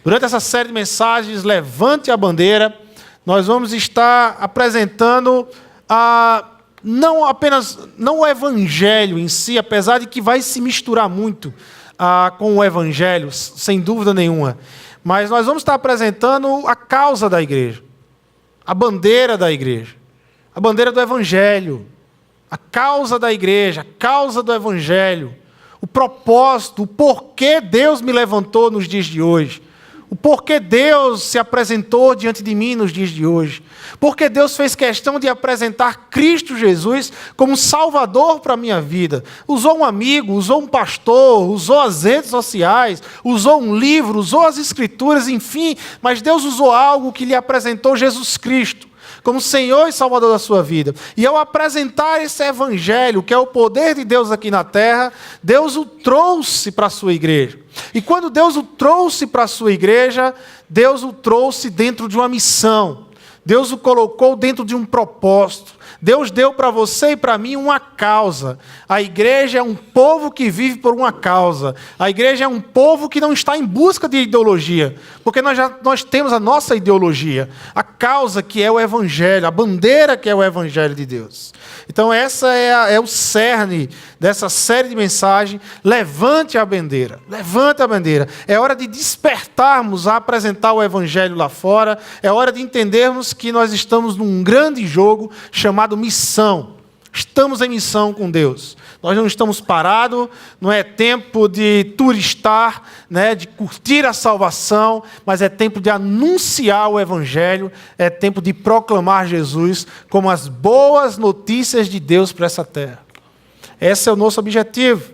Durante essa série de mensagens, Levante a Bandeira, nós vamos estar apresentando não o Evangelho em si, apesar de que vai se misturar muito com o Evangelho, sem dúvida nenhuma. Mas nós vamos estar apresentando a causa da igreja, a bandeira da igreja, a bandeira do Evangelho, a causa da igreja, a causa do Evangelho, o propósito, o porquê Deus me levantou nos dias de hoje, o porquê Deus se apresentou diante de mim nos dias de hoje, porque Deus fez questão de apresentar Cristo Jesus como Salvador para a minha vida. Usou um amigo, usou um pastor, usou as redes sociais, usou um livro, usou as Escrituras, enfim, mas Deus usou algo que lhe apresentou Jesus Cristo como Senhor e Salvador da sua vida. E ao apresentar esse Evangelho, que é o poder de Deus aqui na terra, Deus o trouxe para a sua igreja. E quando Deus o trouxe para a sua igreja, Deus o trouxe dentro de uma missão. Deus o colocou dentro de um propósito. Deus deu para você e para mim uma causa. A igreja é um povo que vive por uma causa. A igreja é um povo que não está em busca de ideologia, porque nós temos a nossa ideologia, a causa que é o Evangelho, a bandeira que é o Evangelho de Deus. Então essa é o cerne dessa série de mensagens. Levante a bandeira, levante a bandeira. É hora de despertarmos a apresentar o Evangelho lá fora. É hora de entendermos que nós estamos num grande jogo chamado missão. Estamos em missão com Deus. Nós não estamos parados, não é tempo de turistar, de curtir a salvação, mas é tempo de anunciar o Evangelho, é tempo de proclamar Jesus como as boas notícias de Deus para essa terra. Esse é o nosso objetivo.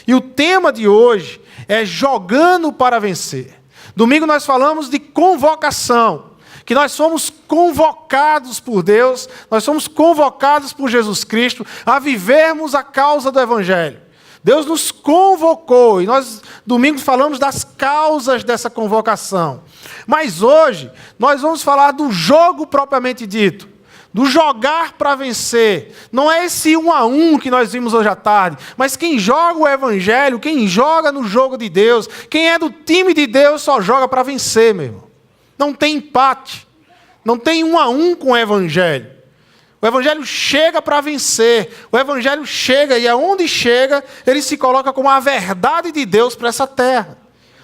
E o tema de hoje é jogando para vencer. Domingo nós falamos de convocação, que nós somos convocados por Deus, nós somos convocados por Jesus Cristo a vivermos a causa do Evangelho. Deus nos convocou e nós, domingo, falamos das causas dessa convocação. Mas hoje, nós vamos falar do jogo propriamente dito, do jogar para vencer. Não é esse 1 a 1 que nós vimos hoje à tarde, mas quem joga o Evangelho, quem joga no jogo de Deus, quem é do time de Deus só joga para vencer, meu irmão. Não tem empate, não tem 1 a 1 com o Evangelho. O Evangelho chega para vencer, o Evangelho chega e aonde chega, ele se coloca como a verdade de Deus para essa terra.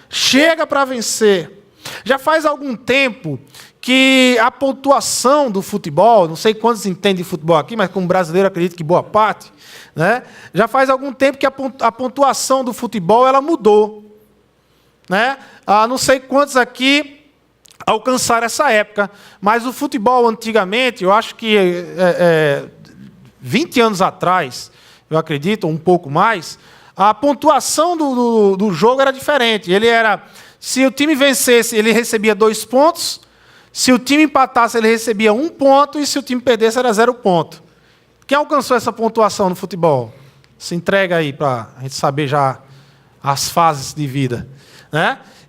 Chega para vencer. Já faz algum tempo que a pontuação do futebol, não sei quantos entendem de futebol aqui, mas como brasileiro acredito que boa parte, já faz algum tempo que a pontuação do futebol ela mudou. Não sei quantos aqui alcançaram essa época, mas o futebol antigamente, eu acho que 20 anos atrás, eu acredito, um pouco mais, a pontuação do jogo era diferente. Se o time vencesse, ele recebia 2 pontos, se o time empatasse, ele recebia 1 ponto, e se o time perdesse, era 0 ponto. Quem alcançou essa pontuação no futebol? Se entrega aí para a gente saber já as fases de vida.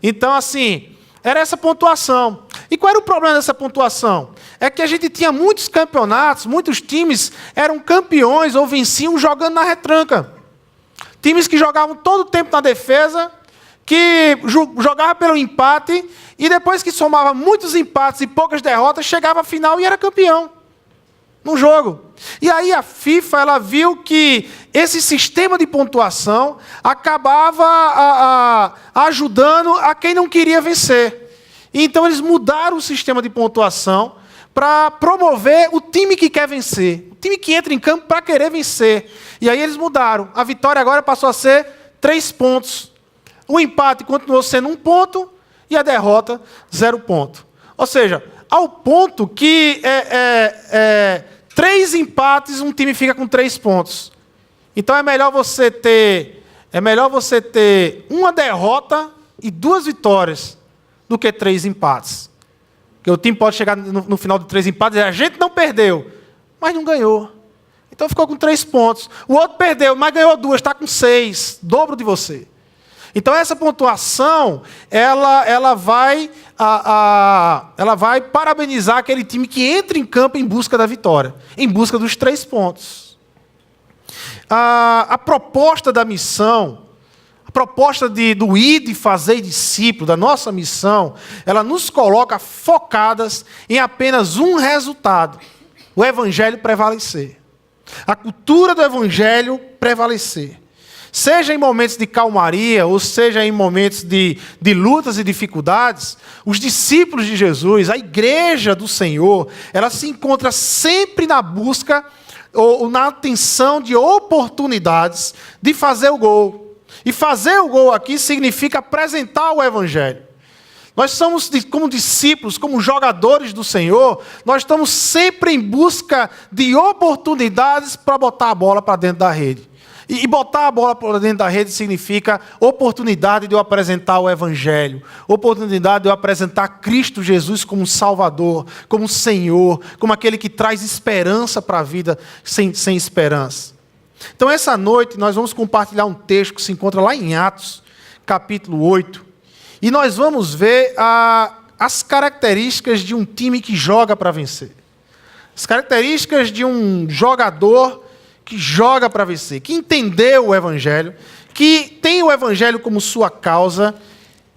Então, assim, era essa pontuação. E qual era o problema dessa pontuação? É que a gente tinha muitos campeonatos, muitos times eram campeões ou venciam jogando na retranca. Times que jogavam todo o tempo na defesa, que jogavam pelo empate, e depois que somava muitos empates e poucas derrotas, chegava à final e era campeão no jogo. E aí a FIFA ela viu que esse sistema de pontuação acabava ajudando a quem não queria vencer. E então eles mudaram o sistema de pontuação para promover o time que quer vencer, o time que entra em campo para querer vencer. E aí eles mudaram. A vitória agora passou a ser 3 pontos. O empate continuou sendo 1 ponto e a derrota 0 ponto. Ou seja, ao ponto que 3 empates, um time fica com 3 pontos. Então é melhor você ter 1 derrota e 2 vitórias do que 3 empates. Porque o time pode chegar no final de 3 empates e dizer, a gente não perdeu, mas não ganhou. Então ficou com 3 pontos. O outro perdeu, mas ganhou 2, está com 6, dobro de você. Então essa pontuação, ela vai parabenizar aquele time que entra em campo em busca da vitória, em busca dos 3 pontos. A proposta da missão, a proposta do ir e fazer discípulo, da nossa missão, ela nos coloca focadas em apenas um resultado: o Evangelho prevalecer. A cultura do Evangelho prevalecer. Seja em momentos de calmaria, ou seja em momentos de lutas e dificuldades, os discípulos de Jesus, a igreja do Senhor, ela se encontra sempre na busca ou na atenção de oportunidades de fazer o gol. E fazer o gol aqui significa apresentar o Evangelho. Nós somos, como discípulos, como jogadores do Senhor, nós estamos sempre em busca de oportunidades para botar a bola para dentro da rede. E botar a bola para dentro da rede significa oportunidade de eu apresentar o Evangelho, oportunidade de eu apresentar Cristo Jesus como Salvador, como Senhor, como aquele que traz esperança para a vida sem esperança. Então, essa noite, nós vamos compartilhar um texto que se encontra lá em Atos, capítulo 8, e nós vamos ver as características de um time que joga para vencer. As características de um jogador que joga para vencer, que entendeu o Evangelho, que tem o Evangelho como sua causa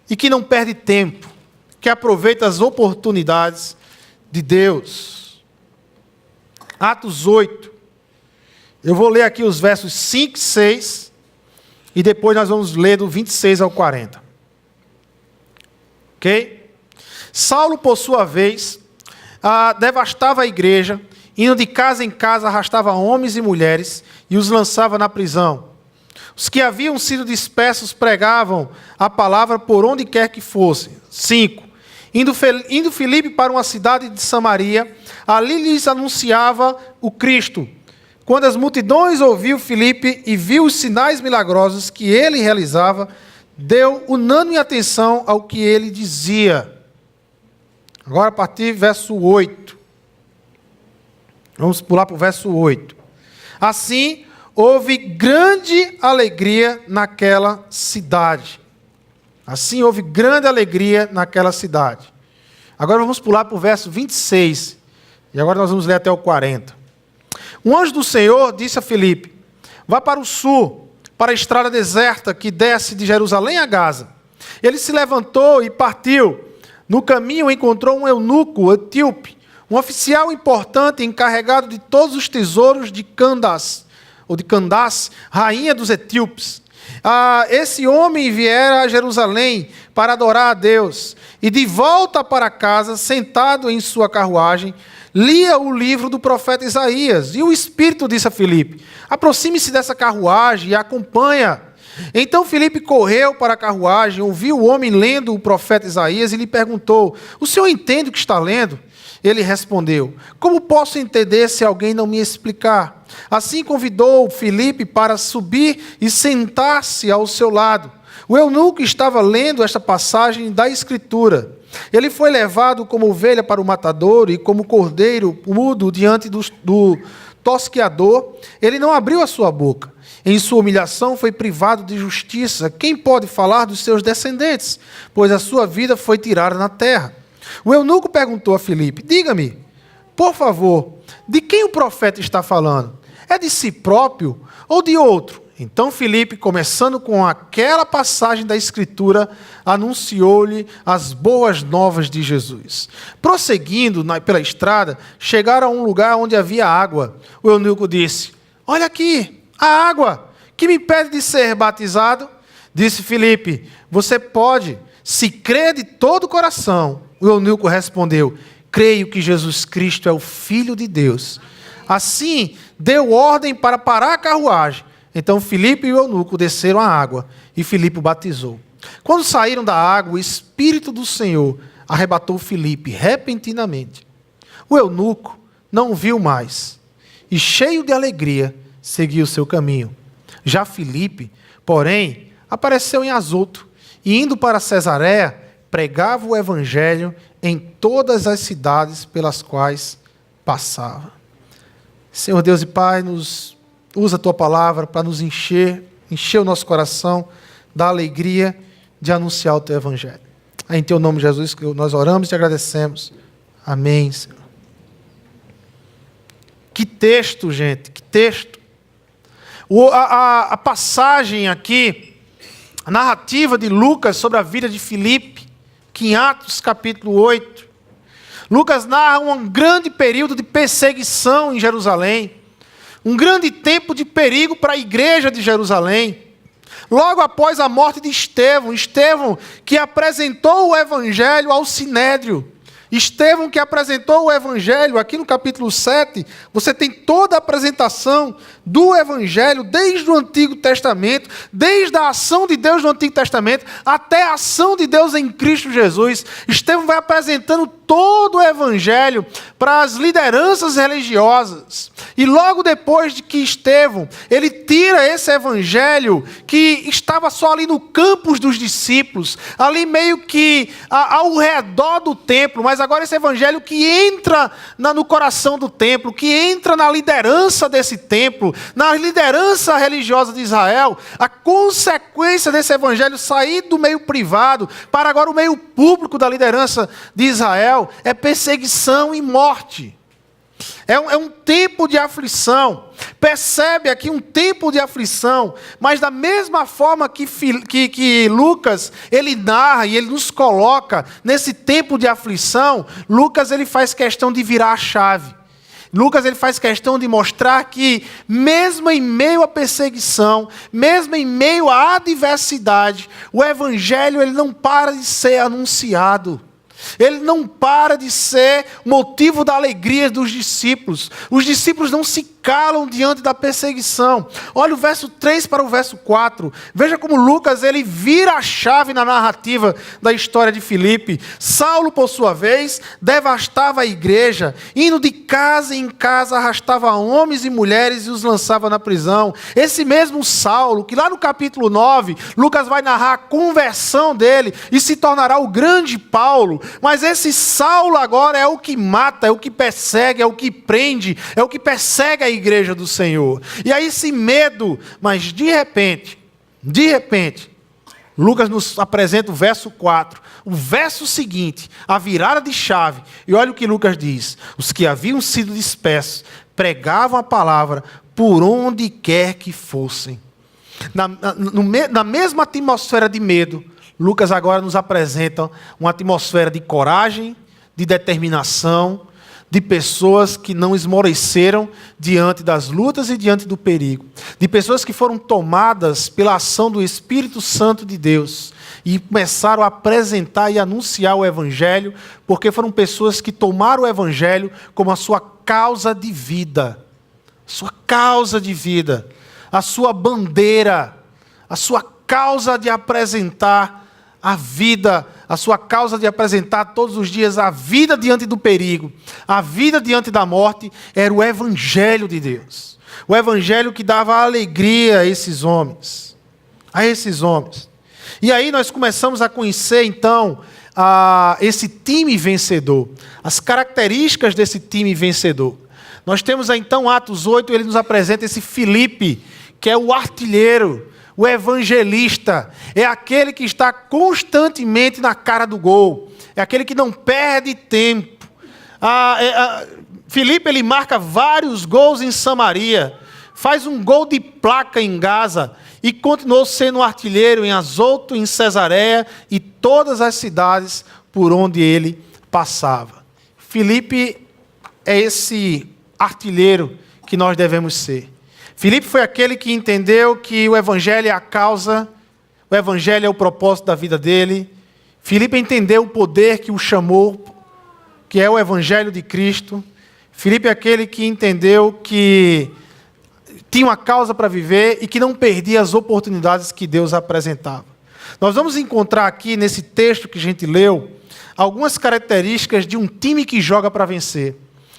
e que não perde tempo, que aproveita as oportunidades de Deus. Atos 8. Eu vou ler aqui os versos 5 e 6 e depois nós vamos ler do 26 ao 40. Ok? Saulo, por sua vez, devastava a igreja, indo de casa em casa, arrastava homens e mulheres e os lançava na prisão. Os que haviam sido dispersos pregavam a palavra por onde quer que fossem. 5. Indo Filipe para uma cidade de Samaria, ali lhes anunciava o Cristo. Quando as multidões ouviu Filipe e viu os sinais milagrosos que ele realizava, deu unânime atenção ao que ele dizia. Agora, a partir do verso 8. Vamos pular para o verso 8. Assim, houve grande alegria naquela cidade. Assim, houve grande alegria naquela cidade. Agora vamos pular para o verso 26. E agora nós vamos ler até o 40. Um anjo do Senhor disse a Filipe: vá para o sul, para a estrada deserta que desce de Jerusalém a Gaza. Ele se levantou e partiu. No caminho encontrou um eunuco etíope, um oficial importante encarregado de todos os tesouros de Candace, rainha dos etíopes. Esse homem viera a Jerusalém para adorar a Deus, e de volta para casa, sentado em sua carruagem, lia o livro do profeta Isaías. E o Espírito disse a Filipe: aproxime-se dessa carruagem e acompanha. Então Filipe correu para a carruagem, ouviu o homem lendo o profeta Isaías e lhe perguntou: o senhor entende o que está lendo? Ele respondeu: como posso entender se alguém não me explicar? Assim convidou Filipe para subir e sentar-se ao seu lado. O eunuco estava lendo esta passagem da Escritura. Ele foi levado como ovelha para o matadouro e como cordeiro mudo diante do tosqueador. Ele não abriu a sua boca. Em sua humilhação foi privado de justiça. Quem pode falar dos seus descendentes? Pois a sua vida foi tirada na terra. O eunuco perguntou a Filipe: diga-me, por favor, de quem o profeta está falando? É de si próprio ou de outro? Então Filipe, começando com aquela passagem da Escritura, anunciou-lhe as boas novas de Jesus. Prosseguindo pela estrada, chegaram a um lugar onde havia água. O eunuco disse: olha aqui, a água, que me impede de ser batizado? Disse Filipe: você pode, se crê de todo o coração. O eunuco respondeu: creio que Jesus Cristo é o Filho de Deus. Assim, deu ordem para parar a carruagem. Então Filipe e o eunuco desceram à água, e Filipe o batizou. Quando saíram da água, o Espírito do Senhor arrebatou Filipe repentinamente. O eunuco não o viu mais, e cheio de alegria, seguiu o seu caminho. Já Filipe, porém, apareceu em Azoto, e indo para Cesareia, pregava o Evangelho em todas as cidades pelas quais passava. Senhor Deus e Pai, usa a Tua palavra para nos encher o nosso coração da alegria de anunciar o Teu Evangelho. Em Teu nome, Jesus, que nós oramos e te agradecemos. Amém, Senhor. Que texto, gente, que texto. A passagem aqui, a narrativa de Lucas sobre a vida de Filipe, que em Atos capítulo 8, Lucas narra um grande período de perseguição em Jerusalém, um grande tempo de perigo para a igreja de Jerusalém. Logo após a morte de Estevão, Estevão que apresentou o evangelho ao Sinédrio, Estevão que apresentou o evangelho, aqui no capítulo 7, você tem toda a apresentação do evangelho, desde o Antigo Testamento, desde a ação de Deus no Antigo Testamento, até a ação de Deus em Cristo Jesus. Estevão vai apresentando todo o evangelho para as lideranças religiosas. E logo depois de que Estevão, ele tira esse evangelho que estava só ali no campus dos discípulos, ali meio que ao redor do templo, mas agora esse evangelho que entra no coração do templo, que entra na liderança desse templo, na liderança religiosa de Israel, a consequência desse evangelho sair do meio privado para agora o meio público da liderança de Israel é perseguição e morte. É um tempo de aflição. Percebe aqui um tempo de aflição, mas da mesma forma que Lucas, ele narra e ele nos coloca nesse tempo de aflição, Lucas ele faz questão de virar a chave. Lucas ele faz questão de mostrar que mesmo em meio à perseguição, mesmo em meio à adversidade, o evangelho ele não para de ser anunciado. Ele não para de ser motivo da alegria dos discípulos. Os discípulos não se calam diante da perseguição. Olha o verso 3 para o verso 4. Veja como Lucas ele vira a chave na narrativa da história de Filipe. Saulo, por sua vez, devastava a igreja, indo de casa em casa, arrastava homens e mulheres e os lançava na prisão. Esse mesmo Saulo, que lá no capítulo 9, Lucas vai narrar a conversão dele e se tornará o grande Paulo. Mas esse Saulo agora é o que mata, é o que persegue, é o que prende, é o que persegue a igreja do Senhor. E aí esse medo, mas de repente, Lucas nos apresenta o verso 4, o verso seguinte, a virada de chave. E olha o que Lucas diz: os que haviam sido dispersos pregavam a palavra por onde quer que fossem. Na mesma atmosfera de medo, Lucas agora nos apresenta uma atmosfera de coragem, de determinação, de pessoas que não esmoreceram diante das lutas e diante do perigo, de pessoas que foram tomadas pela ação do Espírito Santo de Deus e começaram a apresentar e anunciar o Evangelho, porque foram pessoas que tomaram o Evangelho como a sua causa de vida, a sua bandeira, a sua causa de apresentar a vida, a sua causa de apresentar todos os dias a vida diante do perigo, a vida diante da morte, era o Evangelho de Deus. O Evangelho que dava alegria a esses homens. E aí nós começamos a conhecer, então, esse time vencedor, as características desse time vencedor. Nós temos, então, Atos 8, ele nos apresenta esse Filipe, que é o artilheiro, o evangelista, é aquele que está constantemente na cara do gol, é aquele que não perde tempo. Filipe, ele marca vários gols em Samaria, faz um gol de placa em Gaza e continuou sendo artilheiro em Azoto, em Cesareia e todas as cidades por onde ele passava. Filipe é esse artilheiro que nós devemos ser. Filipe foi aquele que entendeu que o Evangelho é a causa, o Evangelho é o propósito da vida dele. Filipe entendeu o poder que o chamou, que é o Evangelho de Cristo. Filipe é aquele que entendeu que tinha uma causa para viver e que não perdia as oportunidades que Deus apresentava. Nós vamos encontrar aqui, nesse texto que a gente leu, algumas características de um time que joga para vencer.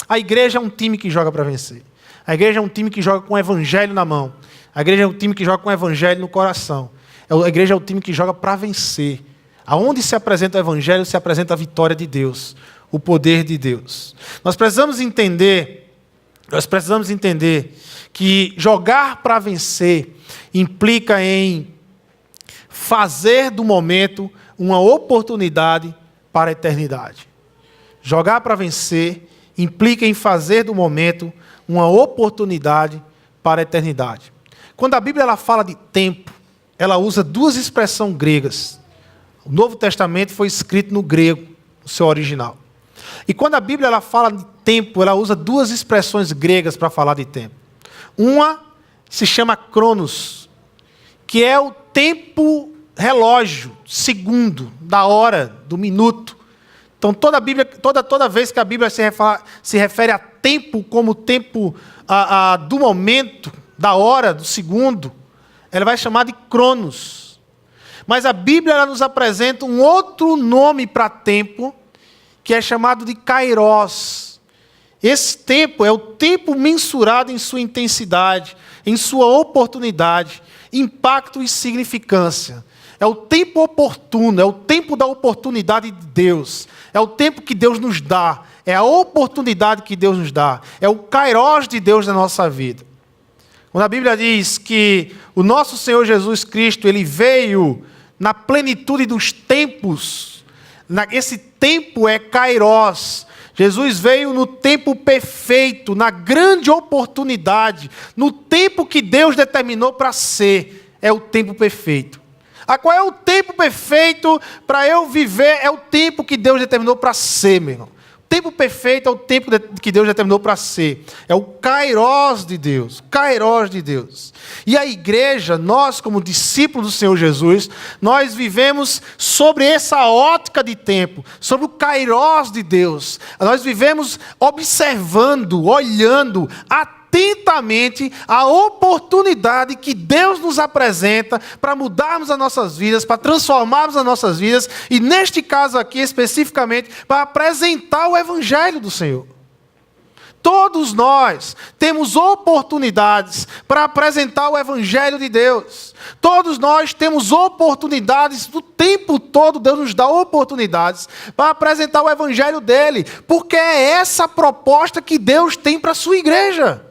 A igreja é um time que joga para vencer. A igreja é um time que joga com o Evangelho na mão. A igreja é um time que joga com o Evangelho no coração. A igreja é um time que joga para vencer. Aonde se apresenta o Evangelho, se apresenta a vitória de Deus, o poder de Deus. Nós precisamos entender que jogar para vencer implica em fazer do momento uma oportunidade para a eternidade. Jogar para vencer implica em fazer do momento uma oportunidade para a eternidade. Quando a Bíblia ela fala de tempo, ela usa duas expressões gregas. O Novo Testamento foi escrito no grego, no seu original. E quando a Bíblia ela fala de tempo, ela usa duas expressões gregas para falar de tempo. Uma se chama cronos, que é o tempo relógio, segundo, da hora, do minuto. Então toda vez que a Bíblia se refere a tempo como tempo do momento, da hora, do segundo, ela vai chamar de cronos. Mas a Bíblia ela nos apresenta um outro nome para tempo, que é chamado de kairos. Esse tempo é o tempo mensurado em sua intensidade, em sua oportunidade, impacto e significância. É o tempo oportuno, é o tempo da oportunidade de Deus. É o tempo que Deus nos dá, é a oportunidade que Deus nos dá. É o kairos de Deus na nossa vida. Quando a Bíblia diz que o nosso Senhor Jesus Cristo, Ele veio na plenitude dos tempos, esse tempo é kairos. Jesus veio no tempo perfeito, na grande oportunidade, no tempo que Deus determinou para ser, é o tempo perfeito. Qual é o tempo perfeito para eu viver? É o tempo que Deus determinou para ser, meu irmão. O tempo perfeito é o tempo que Deus determinou para ser. É o kairos de Deus. Kairos de Deus. E a igreja, nós como discípulos do Senhor Jesus, nós vivemos sobre essa ótica de tempo, sobre o kairos de Deus. Nós vivemos observando, olhando, atentamente a oportunidade que Deus nos apresenta para mudarmos as nossas vidas, para transformarmos as nossas vidas, e neste caso aqui especificamente, para apresentar o Evangelho do Senhor. Todos nós temos oportunidades para apresentar o Evangelho de Deus. Todos nós temos oportunidades, o tempo todo Deus nos dá oportunidades para apresentar o Evangelho dEle, porque é essa a proposta que Deus tem para a sua igreja.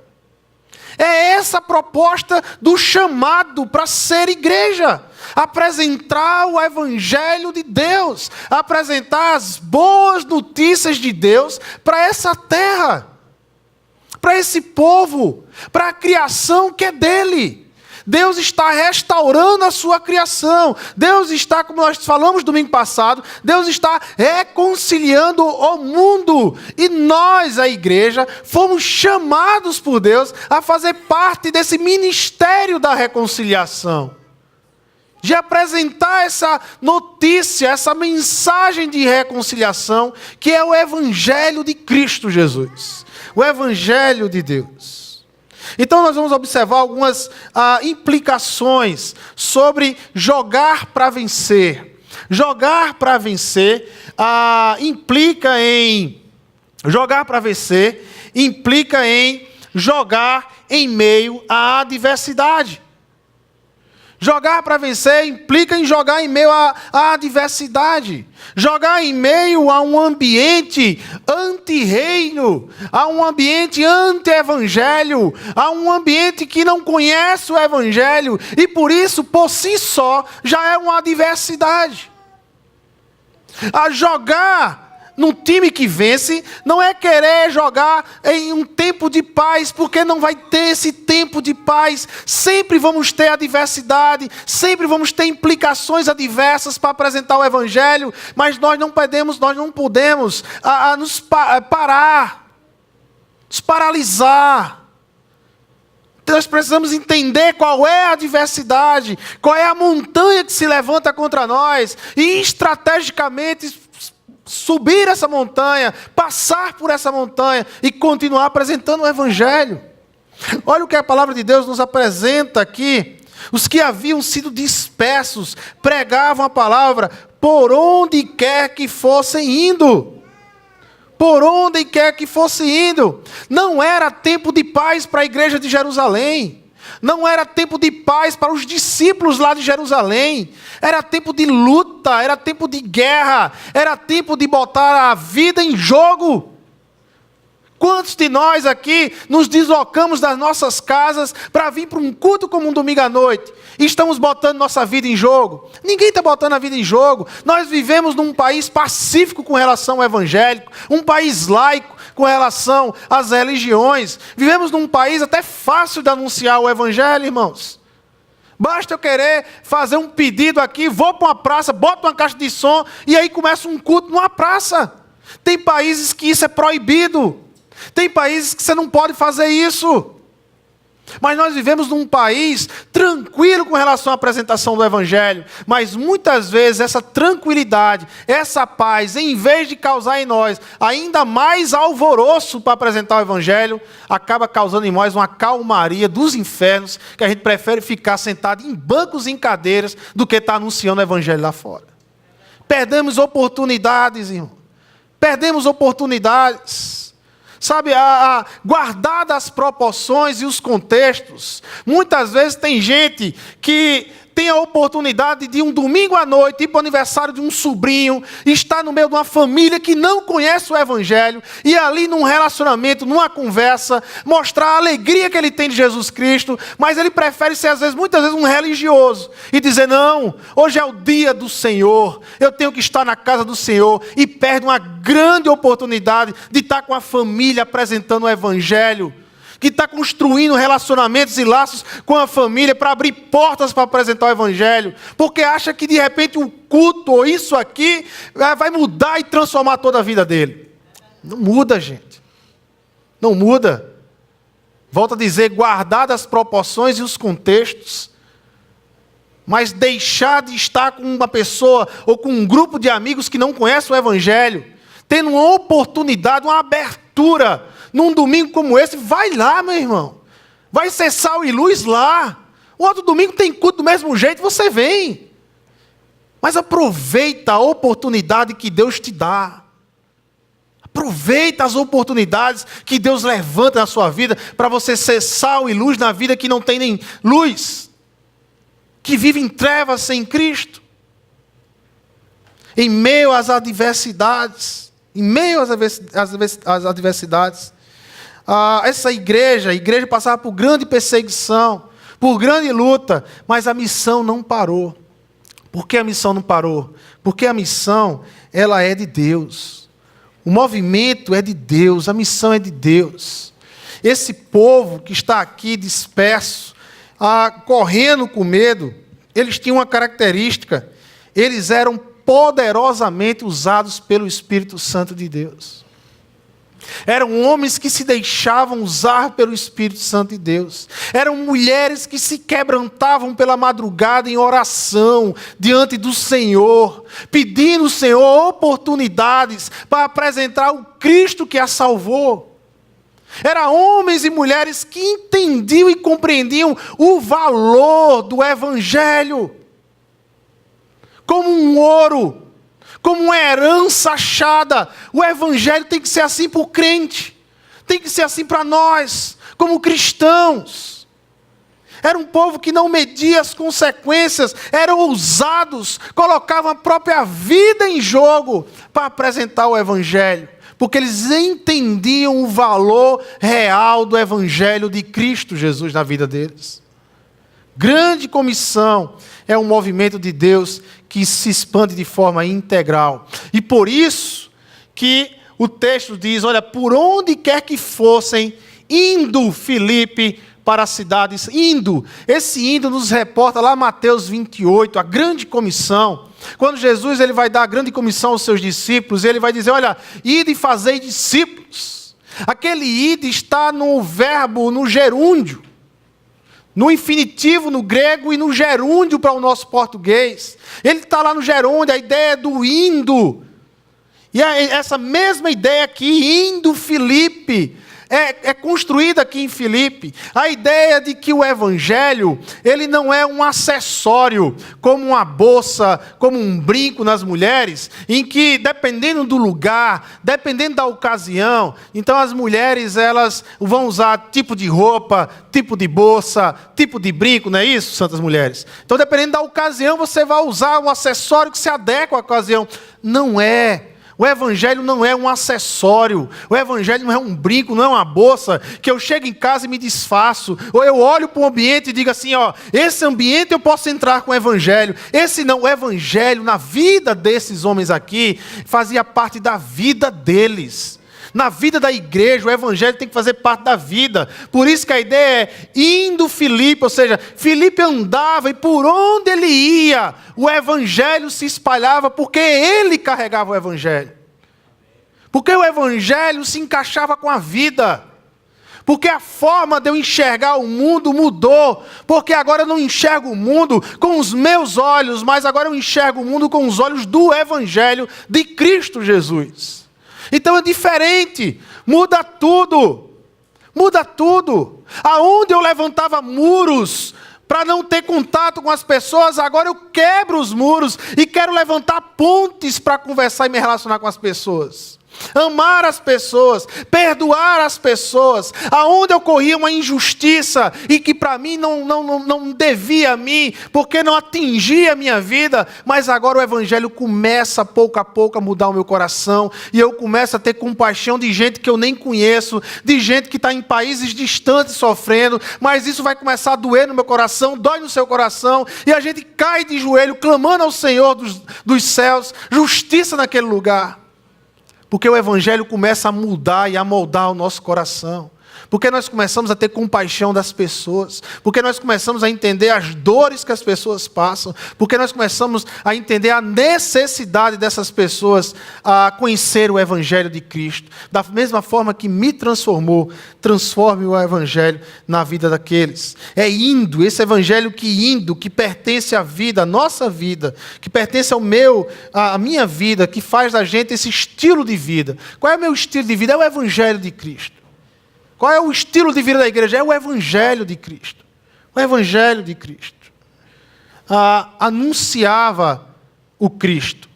É essa a proposta do chamado para ser igreja. Apresentar o Evangelho de Deus. Apresentar as boas notícias de Deus para essa terra. Para esse povo. Para a criação que é dele. Deus está restaurando a sua criação. Deus está, como nós falamos domingo passado, Deus está reconciliando o mundo. E nós, a igreja, fomos chamados por Deus a fazer parte desse ministério da reconciliação. De apresentar essa notícia, essa mensagem de reconciliação, que é o Evangelho de Cristo Jesus. O Evangelho de Deus. Então nós vamos observar algumas implicações sobre jogar para vencer. Jogar para vencer implica em jogar em meio à adversidade. Jogar para vencer implica em jogar em meio à adversidade. Jogar em meio a um ambiente anti-reino, a um ambiente anti-evangelho, a um ambiente que não conhece o evangelho e por isso, por si só, já é uma adversidade. A jogar num time que vence, não é querer jogar em um tempo de paz, porque não vai ter esse tempo de paz. Sempre vamos ter adversidade, sempre vamos ter implicações adversas para apresentar o Evangelho, mas nós não podemos nos parar, nos paralisar. Nós precisamos entender qual é a adversidade, qual é a montanha que se levanta contra nós, e estrategicamente subir essa montanha, passar por essa montanha e continuar apresentando o Evangelho. Olha o que a palavra de Deus nos apresenta aqui. Os que haviam sido dispersos pregavam a palavra por onde quer que fossem indo. Por onde quer que fossem indo. Não era tempo de paz para a igreja de Jerusalém. Não era tempo de paz para os discípulos lá de Jerusalém. Era tempo de luta, era tempo de guerra, era tempo de botar a vida em jogo. Quantos de nós aqui nos deslocamos das nossas casas para vir para um culto como um domingo à noite e estamos botando nossa vida em jogo? Ninguém está botando a vida em jogo. Nós vivemos num país pacífico com relação ao evangélico, um país laico com relação às religiões. Vivemos num país até fácil de anunciar o evangelho, irmãos. Basta eu querer fazer um pedido aqui, vou para uma praça, boto uma caixa de som e aí começa um culto numa praça. Tem países que isso é proibido. Tem países que você não pode fazer isso. Mas nós vivemos num país tranquilo com relação à apresentação do Evangelho. Mas muitas vezes essa tranquilidade, essa paz, em vez de causar em nós ainda mais alvoroço para apresentar o Evangelho, acaba causando em nós uma calmaria dos infernos, que a gente prefere ficar sentado em bancos e em cadeiras do que estar anunciando o Evangelho lá fora. Perdemos oportunidades, irmão. Perdemos oportunidades. Sabe, guardar as proporções e os contextos. Muitas vezes tem gente que tem a oportunidade de um domingo à noite ir para o aniversário de um sobrinho, estar no meio de uma família que não conhece o Evangelho, e ali num relacionamento, numa conversa, mostrar a alegria que ele tem de Jesus Cristo, mas ele prefere ser, muitas vezes, um religioso, e dizer, não, hoje é o dia do Senhor, eu tenho que estar na casa do Senhor, e perde uma grande oportunidade de estar com a família apresentando o Evangelho, que está construindo relacionamentos e laços com a família para abrir portas para apresentar o Evangelho, porque acha que de repente o culto ou isso aqui vai mudar e transformar toda a vida dele. Não muda, gente. Não muda. Volto a dizer, guardar as proporções e os contextos, mas deixar de estar com uma pessoa ou com um grupo de amigos que não conhecem o Evangelho, tendo uma oportunidade, uma abertura, num domingo como esse, vai lá, meu irmão. Vai ser sal e luz lá. O outro domingo tem culto do mesmo jeito, você vem. Mas aproveita a oportunidade que Deus te dá. Aproveita as oportunidades que Deus levanta na sua vida para você ser sal e luz na vida que não tem nem luz, que vive em trevas sem Cristo. Em meio às adversidades, essa igreja passava por grande perseguição, por grande luta, mas a missão não parou. Por que a missão não parou? Porque a missão, ela é de Deus. O movimento é de Deus, a missão é de Deus. Esse povo que está aqui disperso, correndo com medo, eles tinham uma característica: eles eram poderosamente usados pelo Espírito Santo de Deus. Eram homens que se deixavam usar pelo Espírito Santo de Deus. Eram mulheres que se quebrantavam pela madrugada em oração diante do Senhor, pedindo ao Senhor oportunidades para apresentar o Cristo que a salvou. Eram homens e mulheres que entendiam e compreendiam o valor do Evangelho como um ouro, como uma herança achada. O Evangelho tem que ser assim para o crente, tem que ser assim para nós, como cristãos. Era um povo que não media as consequências, eram ousados, colocavam a própria vida em jogo para apresentar o Evangelho, porque eles entendiam o valor real do Evangelho de Cristo Jesus na vida deles. Grande comissão é um movimento de Deus que se expande de forma integral. E por isso que o texto diz, olha, por onde quer que fossem, indo Filipe para as cidades, indo. Esse indo nos reporta lá Mateus 28, a grande comissão. Quando Jesus ele vai dar a grande comissão aos seus discípulos, ele vai dizer, olha, ide e fazei discípulos. Aquele ide está no verbo, no gerúndio, no infinitivo no grego e no gerúndio para o nosso português. Ele está lá no gerúndio, a ideia do indo. E essa mesma ideia aqui, indo Filipe, é construída aqui em Filipe. A ideia de que o Evangelho, ele não é um acessório, como uma bolsa, como um brinco nas mulheres, em que, dependendo do lugar, dependendo da ocasião, então as mulheres, elas vão usar tipo de roupa, tipo de bolsa, tipo de brinco, não é isso, santas mulheres? Então, dependendo da ocasião, você vai usar um acessório que se adequa à ocasião. Não é. O Evangelho não é um acessório, o Evangelho não é um brinco, não é uma bolsa, que eu chego em casa e me desfaço, ou eu olho para o ambiente e digo assim, ó, esse ambiente eu posso entrar com o Evangelho, esse não, o Evangelho na vida desses homens aqui, fazia parte da vida deles. Na vida da igreja, o evangelho tem que fazer parte da vida. Por isso que a ideia é indo Filipe, ou seja, Filipe andava e por onde ele ia, o evangelho se espalhava porque ele carregava o evangelho. Porque o evangelho se encaixava com a vida. Porque a forma de eu enxergar o mundo mudou. Porque agora eu não enxergo o mundo com os meus olhos, mas agora eu enxergo o mundo com os olhos do evangelho de Cristo Jesus. Então é diferente, muda tudo, muda tudo. Aonde eu levantava muros para não ter contato com as pessoas, agora eu quebro os muros e quero levantar pontes para conversar e me relacionar com as pessoas. Amar as pessoas, perdoar as pessoas, aonde ocorria uma injustiça e que para mim não devia a mim, porque não atingia a minha vida, mas agora o evangelho começa pouco a pouco a mudar o meu coração, e eu começo a ter compaixão de gente que eu nem conheço, de gente que está em países distantes sofrendo, mas isso vai começar a doer no meu coração, dói no seu coração, e a gente cai de joelho, clamando ao Senhor dos céus, justiça naquele lugar. Porque o evangelho começa a mudar e a moldar o nosso coração. Porque nós começamos a ter compaixão das pessoas. Porque nós começamos a entender as dores que as pessoas passam. Porque nós começamos a entender a necessidade dessas pessoas a conhecer o evangelho de Cristo. Da mesma forma que me transformou, transforme o evangelho na vida daqueles. É indo, esse evangelho que pertence à vida, à nossa vida, que pertence à minha vida, que faz da gente esse estilo de vida. Qual é o meu estilo de vida? É o evangelho de Cristo. Qual é o estilo de vida da igreja? É o evangelho de Cristo. O evangelho de Cristo. Anunciava o Cristo.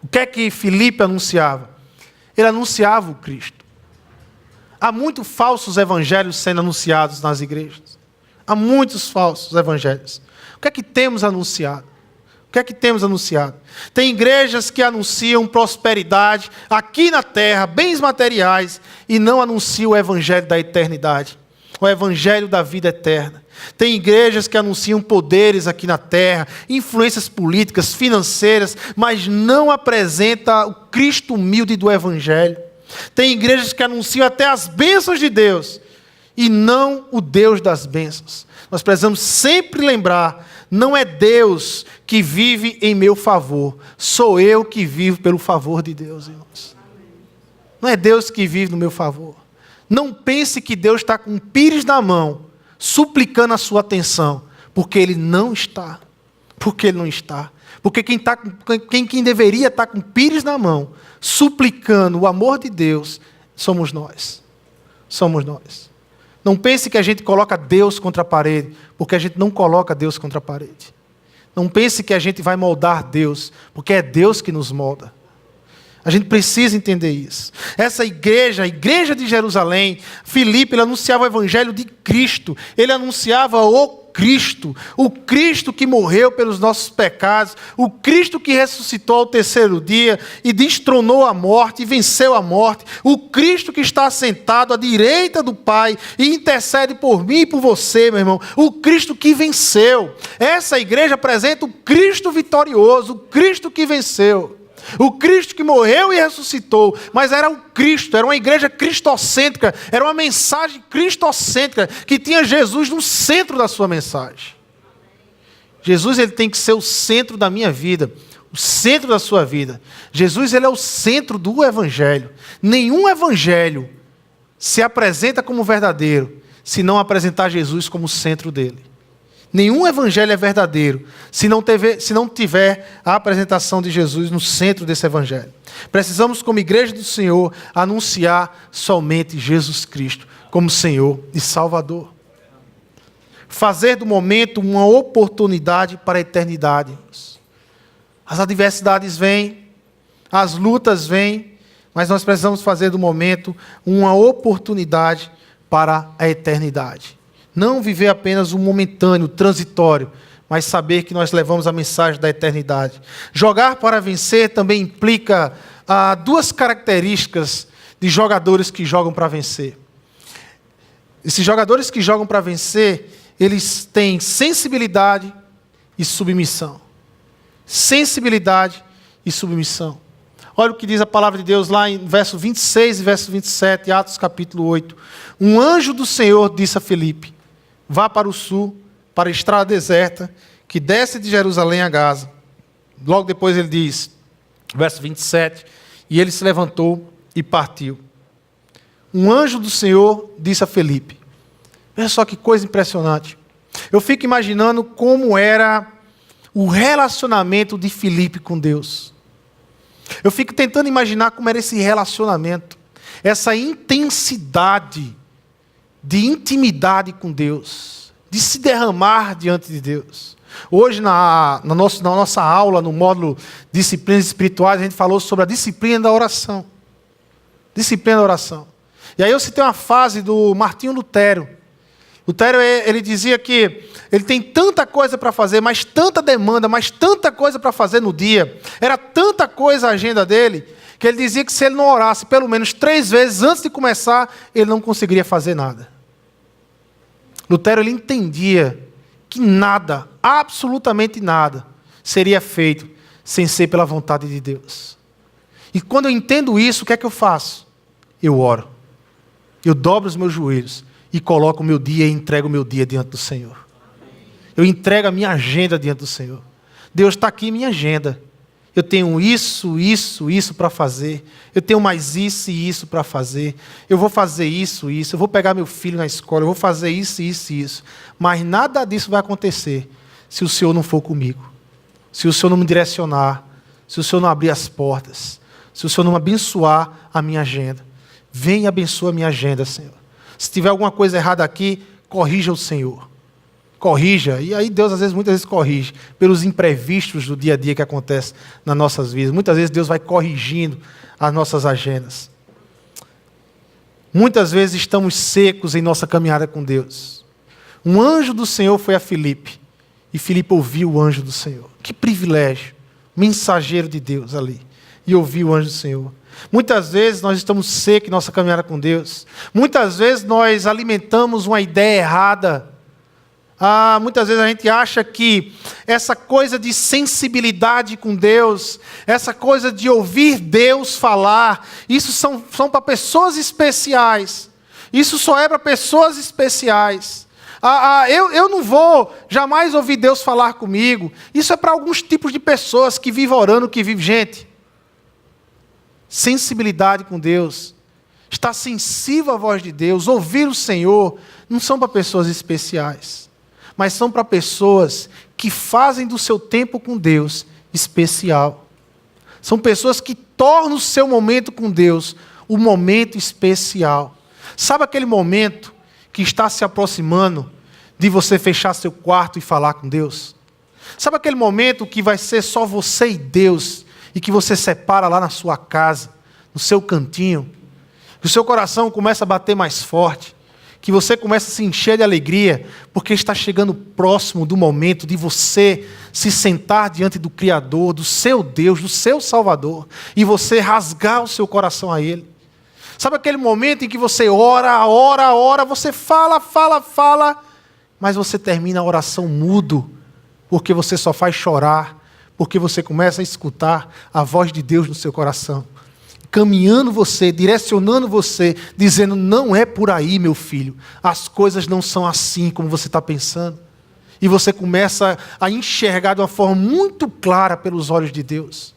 O que é que Filipe anunciava? Ele anunciava o Cristo. Há muitos falsos evangelhos sendo anunciados nas igrejas. Há muitos falsos evangelhos. O que é que temos anunciado? O que é que temos anunciado? Tem igrejas que anunciam prosperidade aqui na terra, bens materiais, e não anunciam o evangelho da eternidade, o evangelho da vida eterna. Tem igrejas que anunciam poderes aqui na terra, influências políticas, financeiras, mas não apresenta o Cristo humilde do evangelho. Tem igrejas que anunciam até as bênçãos de Deus, e não o Deus das bênçãos. Nós precisamos sempre lembrar, não é Deus que vive em meu favor, sou eu que vivo pelo favor de Deus, irmãos. Não é Deus que vive no meu favor. Não pense que Deus está com um pires na mão, suplicando a sua atenção, porque Ele não está. Porque Ele não está. Porque quem deveria estar com pires na mão, suplicando o amor de Deus, somos nós. Somos nós. Não pense que a gente coloca Deus contra a parede, porque a gente não coloca Deus contra a parede. Não pense que a gente vai moldar Deus, porque é Deus que nos molda. A gente precisa entender isso. Essa igreja, a igreja de Jerusalém, Filipe, ele anunciava o evangelho de Cristo. Ele anunciava o Cristo que morreu pelos nossos pecados, o Cristo que ressuscitou ao terceiro dia e destronou a morte e venceu a morte, o Cristo que está assentado à direita do Pai e intercede por mim e por você, meu irmão, o Cristo que venceu. Essa igreja apresenta o Cristo vitorioso, o Cristo que venceu. O Cristo que morreu e ressuscitou, mas era o Cristo, era uma igreja cristocêntrica, era uma mensagem cristocêntrica, que tinha Jesus no centro da sua mensagem. Jesus, ele tem que ser o centro da minha vida, o centro da sua vida. Jesus, ele é o centro do evangelho. Nenhum evangelho se apresenta como verdadeiro, se não apresentar Jesus como o centro dele. Nenhum evangelho é verdadeiro se não tiver a apresentação de Jesus no centro desse evangelho. Precisamos, como igreja do Senhor, anunciar somente Jesus Cristo como Senhor e Salvador. Fazer do momento uma oportunidade para a eternidade. As adversidades vêm, as lutas vêm, mas nós precisamos fazer do momento uma oportunidade para a eternidade. Não viver apenas um momentâneo, transitório, mas saber que nós levamos a mensagem da eternidade. Jogar para vencer também implica duas características de jogadores que jogam para vencer. Esses jogadores que jogam para vencer, eles têm sensibilidade e submissão. Sensibilidade e submissão. Olha o que diz a palavra de Deus lá em verso 26 e verso 27, Atos capítulo 8. Um anjo do Senhor disse a Filipe: vá para o sul, para a estrada deserta, que desce de Jerusalém a Gaza. Logo depois ele diz, verso 27, e ele se levantou e partiu. Um anjo do Senhor disse a Filipe. Veja só que coisa impressionante. Eu fico imaginando como era o relacionamento de Filipe com Deus. Eu fico tentando imaginar como era esse relacionamento, essa intensidade de intimidade com Deus, de se derramar diante de Deus. Hoje, na nossa aula, no módulo Disciplinas Espirituais, a gente falou sobre a disciplina da oração. Disciplina da oração. E aí eu citei uma frase do Martinho Lutero. Lutero, ele dizia que ele tem tanta coisa para fazer, mas tanta demanda, mas tanta coisa para fazer no dia. Era tanta coisa a agenda dele, que ele dizia que se ele não orasse pelo menos 3 vezes antes de começar, ele não conseguiria fazer nada. Lutero, ele entendia que nada, absolutamente nada, seria feito sem ser pela vontade de Deus. E quando eu entendo isso, o que é que eu faço? Eu oro. Eu dobro os meus joelhos e coloco o meu dia e entrego o meu dia diante do Senhor. Eu entrego a minha agenda diante do Senhor. Deus, está aqui minha agenda. Eu tenho isso para fazer. Eu tenho mais isso e isso para fazer. Eu vou fazer isso. Eu vou pegar meu filho na escola. Eu vou fazer isso. Mas nada disso vai acontecer se o Senhor não for comigo. Se o Senhor não me direcionar. Se o Senhor não abrir as portas. Se o Senhor não abençoar a minha agenda. Vem e abençoa a minha agenda, Senhor. Se tiver alguma coisa errada aqui, corrija o Senhor. Corrija. E aí Deus, muitas vezes corrige pelos imprevistos do dia a dia que acontece nas nossas vidas. Muitas vezes Deus vai corrigindo as nossas agendas. Muitas vezes estamos secos em nossa caminhada com Deus. Um anjo do Senhor foi a Filipe. E Filipe ouviu o anjo do Senhor. Que privilégio. Mensageiro de Deus ali. E ouviu o anjo do Senhor. Muitas vezes nós estamos secos em nossa caminhada com Deus. Muitas vezes nós alimentamos uma ideia errada. Muitas vezes a gente acha que essa coisa de sensibilidade com Deus, essa coisa de ouvir Deus falar, isso são para pessoas especiais. Isso só é para pessoas especiais. Eu não vou jamais ouvir Deus falar comigo. Isso é para alguns tipos de pessoas que vivem orando, que vivem. Gente, sensibilidade com Deus, estar sensível à voz de Deus, ouvir o Senhor, não são para pessoas especiais, mas são para pessoas que fazem do seu tempo com Deus especial. São pessoas que tornam o seu momento com Deus um momento especial. Sabe aquele momento que está se aproximando de você fechar seu quarto e falar com Deus? Sabe aquele momento que vai ser só você e Deus, e que você separa lá na sua casa, no seu cantinho, que o seu coração começa a bater mais forte, que você começa a se encher de alegria, porque está chegando próximo do momento de você se sentar diante do Criador, do seu Deus, do seu Salvador, e você rasgar o seu coração a Ele. Sabe aquele momento em que você ora, você fala, mas você termina a oração mudo, porque você só faz chorar, porque você começa a escutar a voz de Deus no seu coração, caminhando você, direcionando você, dizendo: não é por aí, meu filho, as coisas não são assim como você está pensando. E você começa a enxergar de uma forma muito clara pelos olhos de Deus.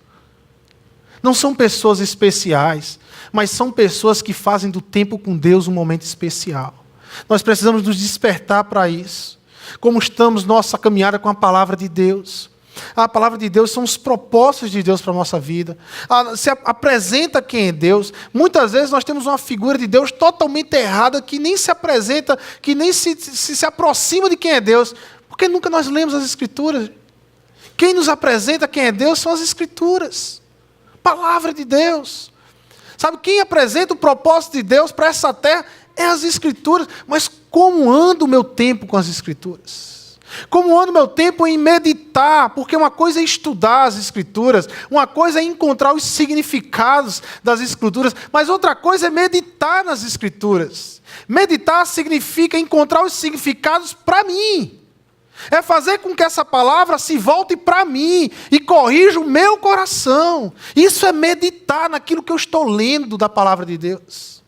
Não são pessoas especiais, mas são pessoas que fazem do tempo com Deus um momento especial. Nós precisamos nos despertar para isso. Como estamos nossa caminhada com a palavra de Deus. A palavra de Deus são os propósitos de Deus para a nossa vida. Se apresenta quem é Deus. Muitas vezes nós temos uma figura de Deus totalmente errada, que nem se apresenta, que nem se aproxima de quem é Deus, porque nunca nós lemos as Escrituras. Quem nos apresenta quem é Deus são as Escrituras. Palavra de Deus. Sabe, quem apresenta o propósito de Deus para essa terra é as Escrituras. Mas como anda o meu tempo com as Escrituras? Como ando meu tempo em meditar? Porque uma coisa é estudar as Escrituras, uma coisa é encontrar os significados das Escrituras, mas outra coisa é meditar nas Escrituras. Meditar significa encontrar os significados para mim. É fazer com que essa palavra se volte para mim e corrija o meu coração. Isso é meditar naquilo que eu estou lendo da palavra de Deus.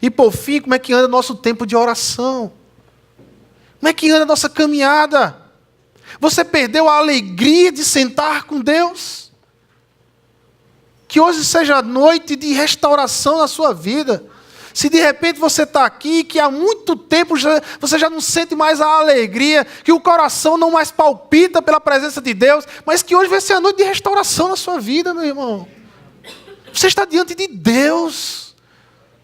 E por fim, como é que anda nosso tempo de oração? Como é que anda a nossa caminhada? Você perdeu a alegria de sentar com Deus? Que hoje seja a noite de restauração na sua vida. Se de repente você está aqui, que há muito tempo você já não sente mais a alegria, que o coração não mais palpita pela presença de Deus, mas que hoje vai ser a noite de restauração na sua vida, meu irmão. Você está diante de Deus,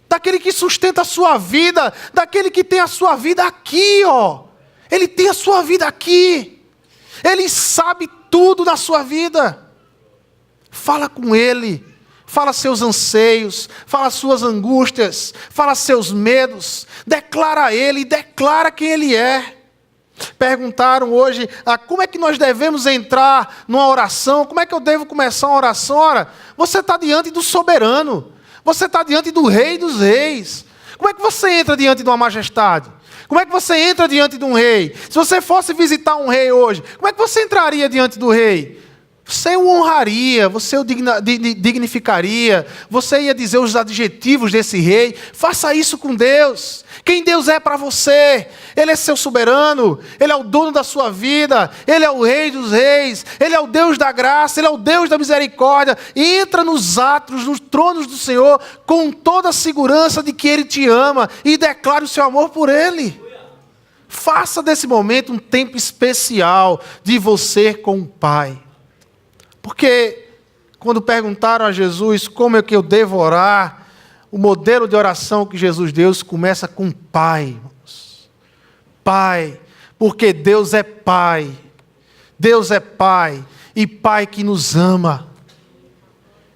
daquele que sustenta a sua vida, daquele que tem a sua vida aqui, ó. Ele tem a sua vida aqui. Ele sabe tudo da sua vida. Fala com Ele. Fala seus anseios, fala suas angústias, fala seus medos, declara a Ele, declara quem Ele é. Perguntaram hoje, como é que nós devemos entrar numa oração, como é que eu devo começar uma oração? Ora, você está diante do soberano, você está diante do Rei dos Reis. Como é que você entra diante de uma majestade? Como é que você entra diante de um rei? Se você fosse visitar um rei hoje, como é que você entraria diante do rei? Você o honraria, você o dignificaria, você ia dizer os adjetivos desse rei. Faça isso com Deus. Quem Deus é para você? Ele é seu soberano, Ele é o dono da sua vida, Ele é o Rei dos Reis, Ele é o Deus da graça, Ele é o Deus da misericórdia. Entra nos átrios, nos tronos do Senhor, com toda a segurança de que Ele te ama e declare o seu amor por Ele. Faça desse momento um tempo especial de você com o Pai. Porque quando perguntaram a Jesus como é que eu devo orar, o modelo de oração que Jesus deu começa com Pai, irmãos. Pai, porque Deus é Pai. Deus é Pai e Pai que nos ama.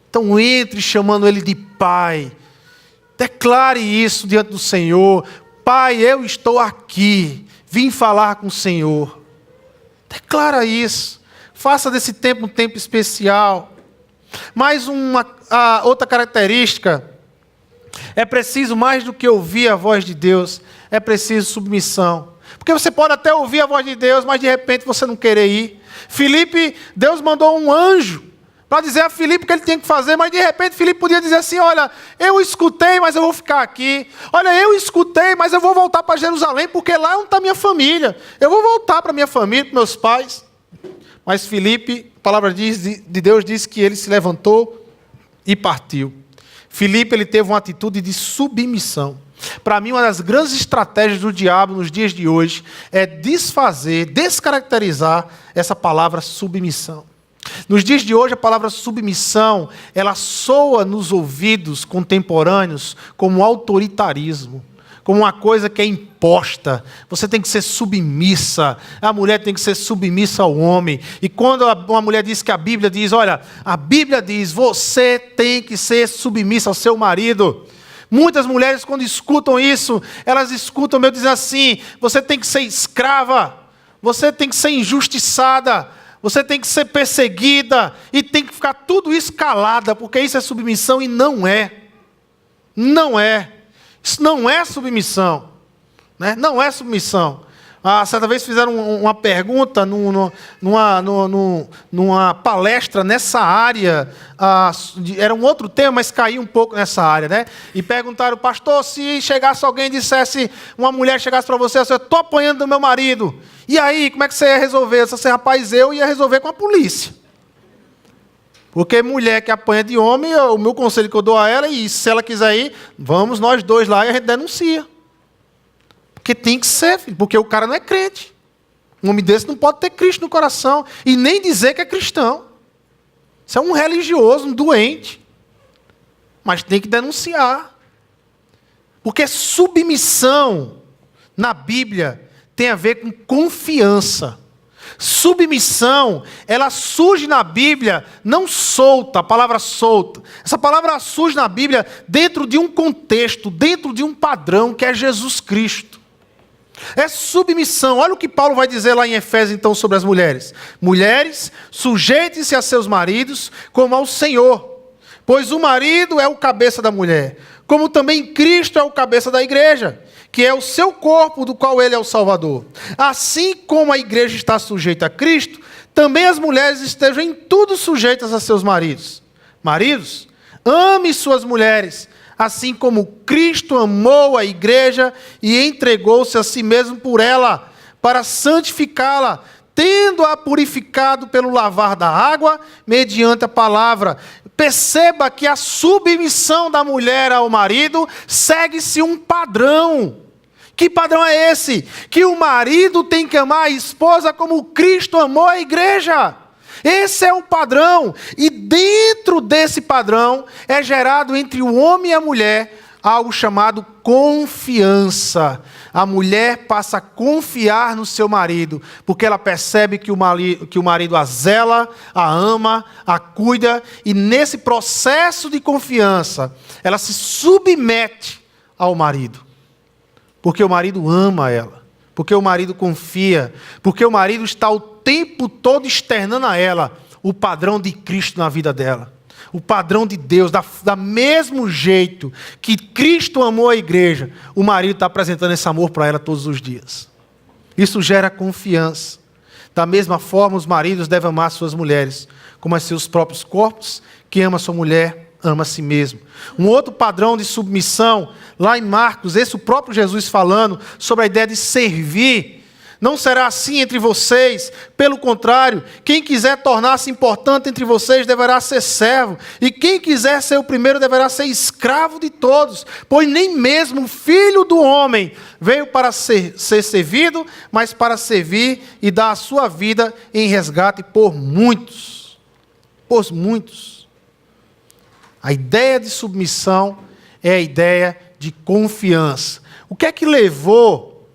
Então entre chamando Ele de Pai. Declare isso diante do Senhor. Pai, eu estou aqui. Vim falar com o Senhor. Declara isso. Faça desse tempo um tempo especial. Mais outra característica. É preciso mais do que ouvir a voz de Deus. É preciso submissão. Porque você pode até ouvir a voz de Deus, mas de repente você não querer ir. Filipe, Deus mandou um anjo para dizer a Filipe o que ele tinha que fazer, mas de repente Filipe podia dizer assim, olha, eu escutei, mas eu vou ficar aqui. Olha, eu escutei, mas eu vou voltar para Jerusalém, porque lá é onde está minha família. Eu vou voltar para minha família, para meus pais. Mas Filipe, a palavra de Deus diz que ele se levantou e partiu. Filipe, ele teve uma atitude de submissão. Para mim, uma das grandes estratégias do diabo nos dias de hoje é desfazer, descaracterizar essa palavra submissão. Nos dias de hoje, a palavra submissão, ela soa nos ouvidos contemporâneos como autoritarismo. Como uma coisa que é imposta. Você tem que ser submissa. A mulher tem que ser submissa ao homem. E quando uma mulher diz que a Bíblia diz, olha, a Bíblia diz, você tem que ser submissa ao seu marido. Muitas mulheres, quando escutam isso, elas escutam meu dizer assim, você tem que ser escrava, você tem que ser injustiçada, você tem que ser perseguida, e tem que ficar tudo isso calada, porque isso é submissão e não é. Não é. Isso não é submissão, né? Não é submissão. Certa vez fizeram uma pergunta numa palestra nessa área, era um outro tema, mas caiu um pouco nessa área, né? E perguntaram, pastor, se chegasse alguém e dissesse, uma mulher chegasse para você, eu estou apanhando do meu marido, e aí, como é que você ia resolver? Eu disse, rapaz, eu ia resolver com a polícia. Porque mulher que apanha de homem, o meu conselho que eu dou a ela, e se ela quiser ir, vamos nós dois lá e a gente denuncia. Porque tem que ser, filho, porque o cara não é crente. Um homem desse não pode ter Cristo no coração e nem dizer que é cristão. Isso é um religioso, um doente. Mas tem que denunciar. Porque submissão na Bíblia tem a ver com confiança. Submissão, ela surge na Bíblia, não solta, a palavra solta. Essa palavra surge na Bíblia dentro de um contexto, dentro de um padrão que é Jesus Cristo. É submissão. Olha o que Paulo vai dizer lá em Efésios, então, sobre as mulheres. Mulheres, sujeitem-se a seus maridos como ao Senhor, pois o marido é o cabeça da mulher, como também Cristo é o cabeça da igreja, que é o seu corpo, do qual ele é o Salvador. Assim como a igreja está sujeita a Cristo, também as mulheres estejam em tudo sujeitas a seus maridos. Maridos, ame suas mulheres, assim como Cristo amou a igreja e entregou-se a si mesmo por ela, para santificá-la, tendo-a purificado pelo lavar da água, mediante a palavra. Perceba que a submissão da mulher ao marido segue-se um padrão. Que padrão é esse? Que o marido tem que amar a esposa como Cristo amou a igreja. Esse é o padrão. E dentro desse padrão é gerado entre o homem e a mulher algo chamado confiança. A mulher passa a confiar no seu marido, porque ela percebe que o marido a zela, a ama, a cuida, e nesse processo de confiança, ela se submete ao marido. Porque o marido ama ela, porque o marido confia, porque o marido está o tempo todo externando a ela o padrão de Cristo na vida dela. O padrão de Deus, da mesmo jeito que Cristo amou a igreja, o marido está apresentando esse amor para ela todos os dias. Isso gera confiança. Da mesma forma, os maridos devem amar suas mulheres, como a seus próprios corpos. Quem ama sua mulher, ama a si mesmo. Um outro padrão de submissão, lá em Marcos, esse o próprio Jesus falando sobre a ideia de servir. Não será assim entre vocês, pelo contrário, quem quiser tornar-se importante entre vocês deverá ser servo, e quem quiser ser o primeiro deverá ser escravo de todos, pois nem mesmo o Filho do Homem veio para ser servido, mas para servir e dar a sua vida em resgate por muitos. Por muitos. A ideia de submissão é a ideia de confiança. O que é que levou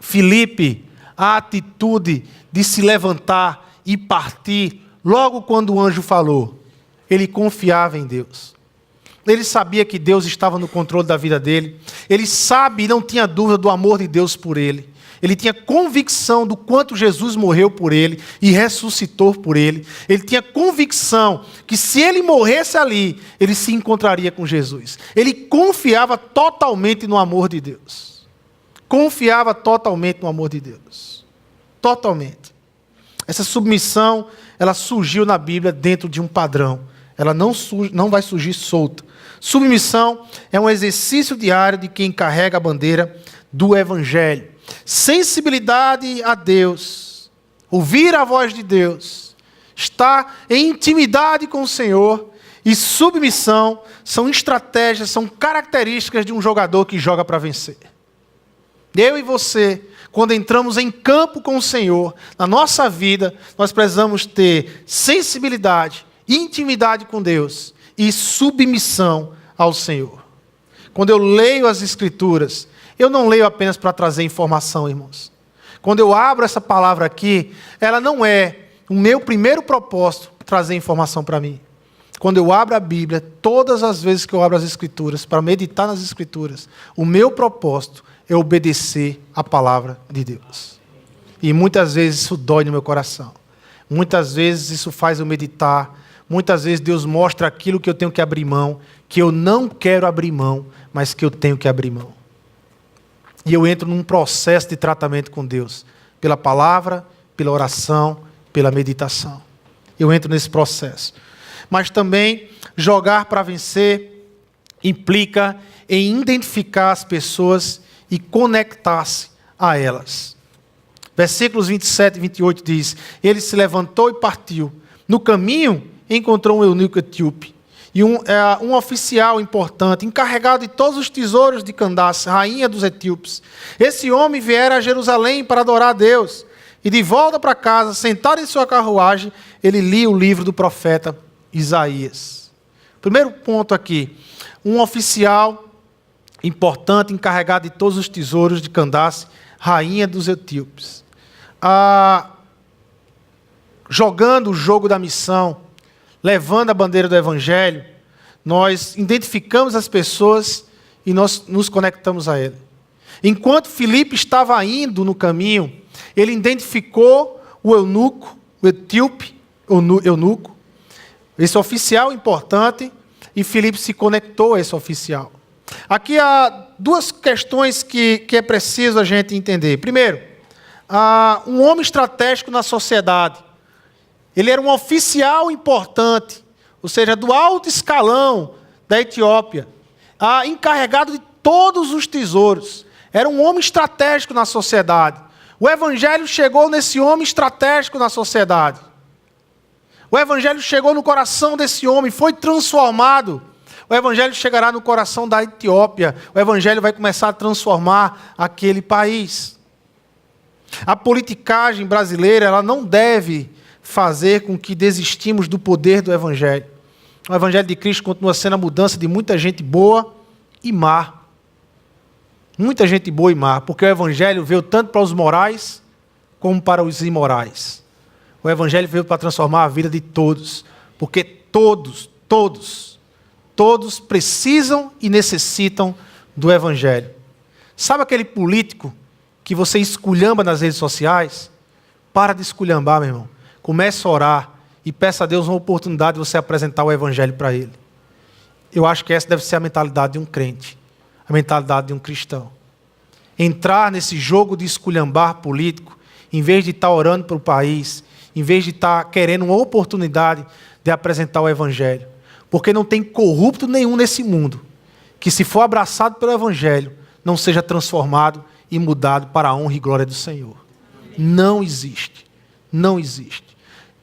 Filipe a atitude de se levantar e partir logo quando o anjo falou? Ele confiava em Deus. Ele sabia que Deus estava no controle da vida dele. Ele sabe e não tinha dúvida do amor de Deus por ele. Ele tinha convicção do quanto Jesus morreu por ele e ressuscitou por ele. Ele tinha convicção que se ele morresse ali, ele se encontraria com Jesus. Ele confiava totalmente no amor de Deus. Confiava totalmente no amor de Deus. Totalmente. Essa submissão, ela surgiu na Bíblia dentro de um padrão. Ela não vai surgir solta. Submissão é um exercício diário de quem carrega a bandeira do Evangelho. Sensibilidade a Deus, ouvir a voz de Deus, estar em intimidade com o Senhor e submissão são estratégias, são características de um jogador que joga para vencer. Eu e você, quando entramos em campo com o Senhor, na nossa vida, nós precisamos ter sensibilidade, intimidade com Deus e submissão ao Senhor. Quando eu leio as Escrituras, eu não leio apenas para trazer informação, irmãos. Quando eu abro essa palavra aqui, ela não é o meu primeiro propósito trazer informação para mim. Quando eu abro a Bíblia, todas as vezes que eu abro as Escrituras, para meditar nas Escrituras, o meu propósito é obedecer a palavra de Deus. E muitas vezes isso dói no meu coração. Muitas vezes isso faz eu meditar. Muitas vezes Deus mostra aquilo que eu tenho que abrir mão, que eu não quero abrir mão, mas que eu tenho que abrir mão. E eu entro num processo de tratamento com Deus, pela palavra, pela oração, pela meditação. Eu entro nesse processo. Mas também, jogar para vencer implica em identificar as pessoas e conectar-se a elas. Versículos 27 e 28 diz: ele se levantou e partiu. No caminho, encontrou um eunuco etíope e um oficial importante, encarregado de todos os tesouros de Candace, rainha dos etíopes. Esse homem viera a Jerusalém para adorar a Deus. E de volta para casa, sentado em sua carruagem, ele lia o livro do profeta Isaías. Primeiro ponto aqui: um oficial importante, encarregado de todos os tesouros de Candace, rainha dos etíopes. Jogando o jogo da missão, levando a bandeira do Evangelho, nós identificamos as pessoas e nós nos conectamos a ele. Enquanto Filipe estava indo no caminho, ele identificou o eunuco, o etíope, eunuco, esse oficial importante, e Filipe se conectou a esse oficial. Aqui há duas questões que é preciso a gente entender. Primeiro, um homem estratégico na sociedade. Ele era um oficial importante, ou seja, do alto escalão da Etiópia, encarregado de todos os tesouros. Era um homem estratégico na sociedade. O evangelho chegou nesse homem estratégico na sociedade. O evangelho chegou no coração desse homem, foi transformado. O evangelho chegará no coração da Etiópia. O evangelho vai começar a transformar aquele país. A politicagem brasileira, ela não deve fazer com que desistimos do poder do evangelho. O evangelho de Cristo continua sendo a mudança de muita gente boa e má. Muita gente boa e má, porque o evangelho veio tanto para os morais como para os imorais. O evangelho veio para transformar a vida de todos, porque todos precisam e necessitam do evangelho. Sabe aquele político que você esculhamba nas redes sociais? Para de esculhambar, meu irmão. Comece a orar e peça a Deus uma oportunidade de você apresentar o evangelho para ele. Eu acho que essa deve ser a mentalidade de um crente, a mentalidade de um cristão. Entrar nesse jogo de esculhambar político, em vez de estar orando para o país, em vez de estar querendo uma oportunidade de apresentar o evangelho. Porque não tem corrupto nenhum nesse mundo que, se for abraçado pelo evangelho, não seja transformado e mudado para a honra e glória do Senhor. Não existe. Não existe.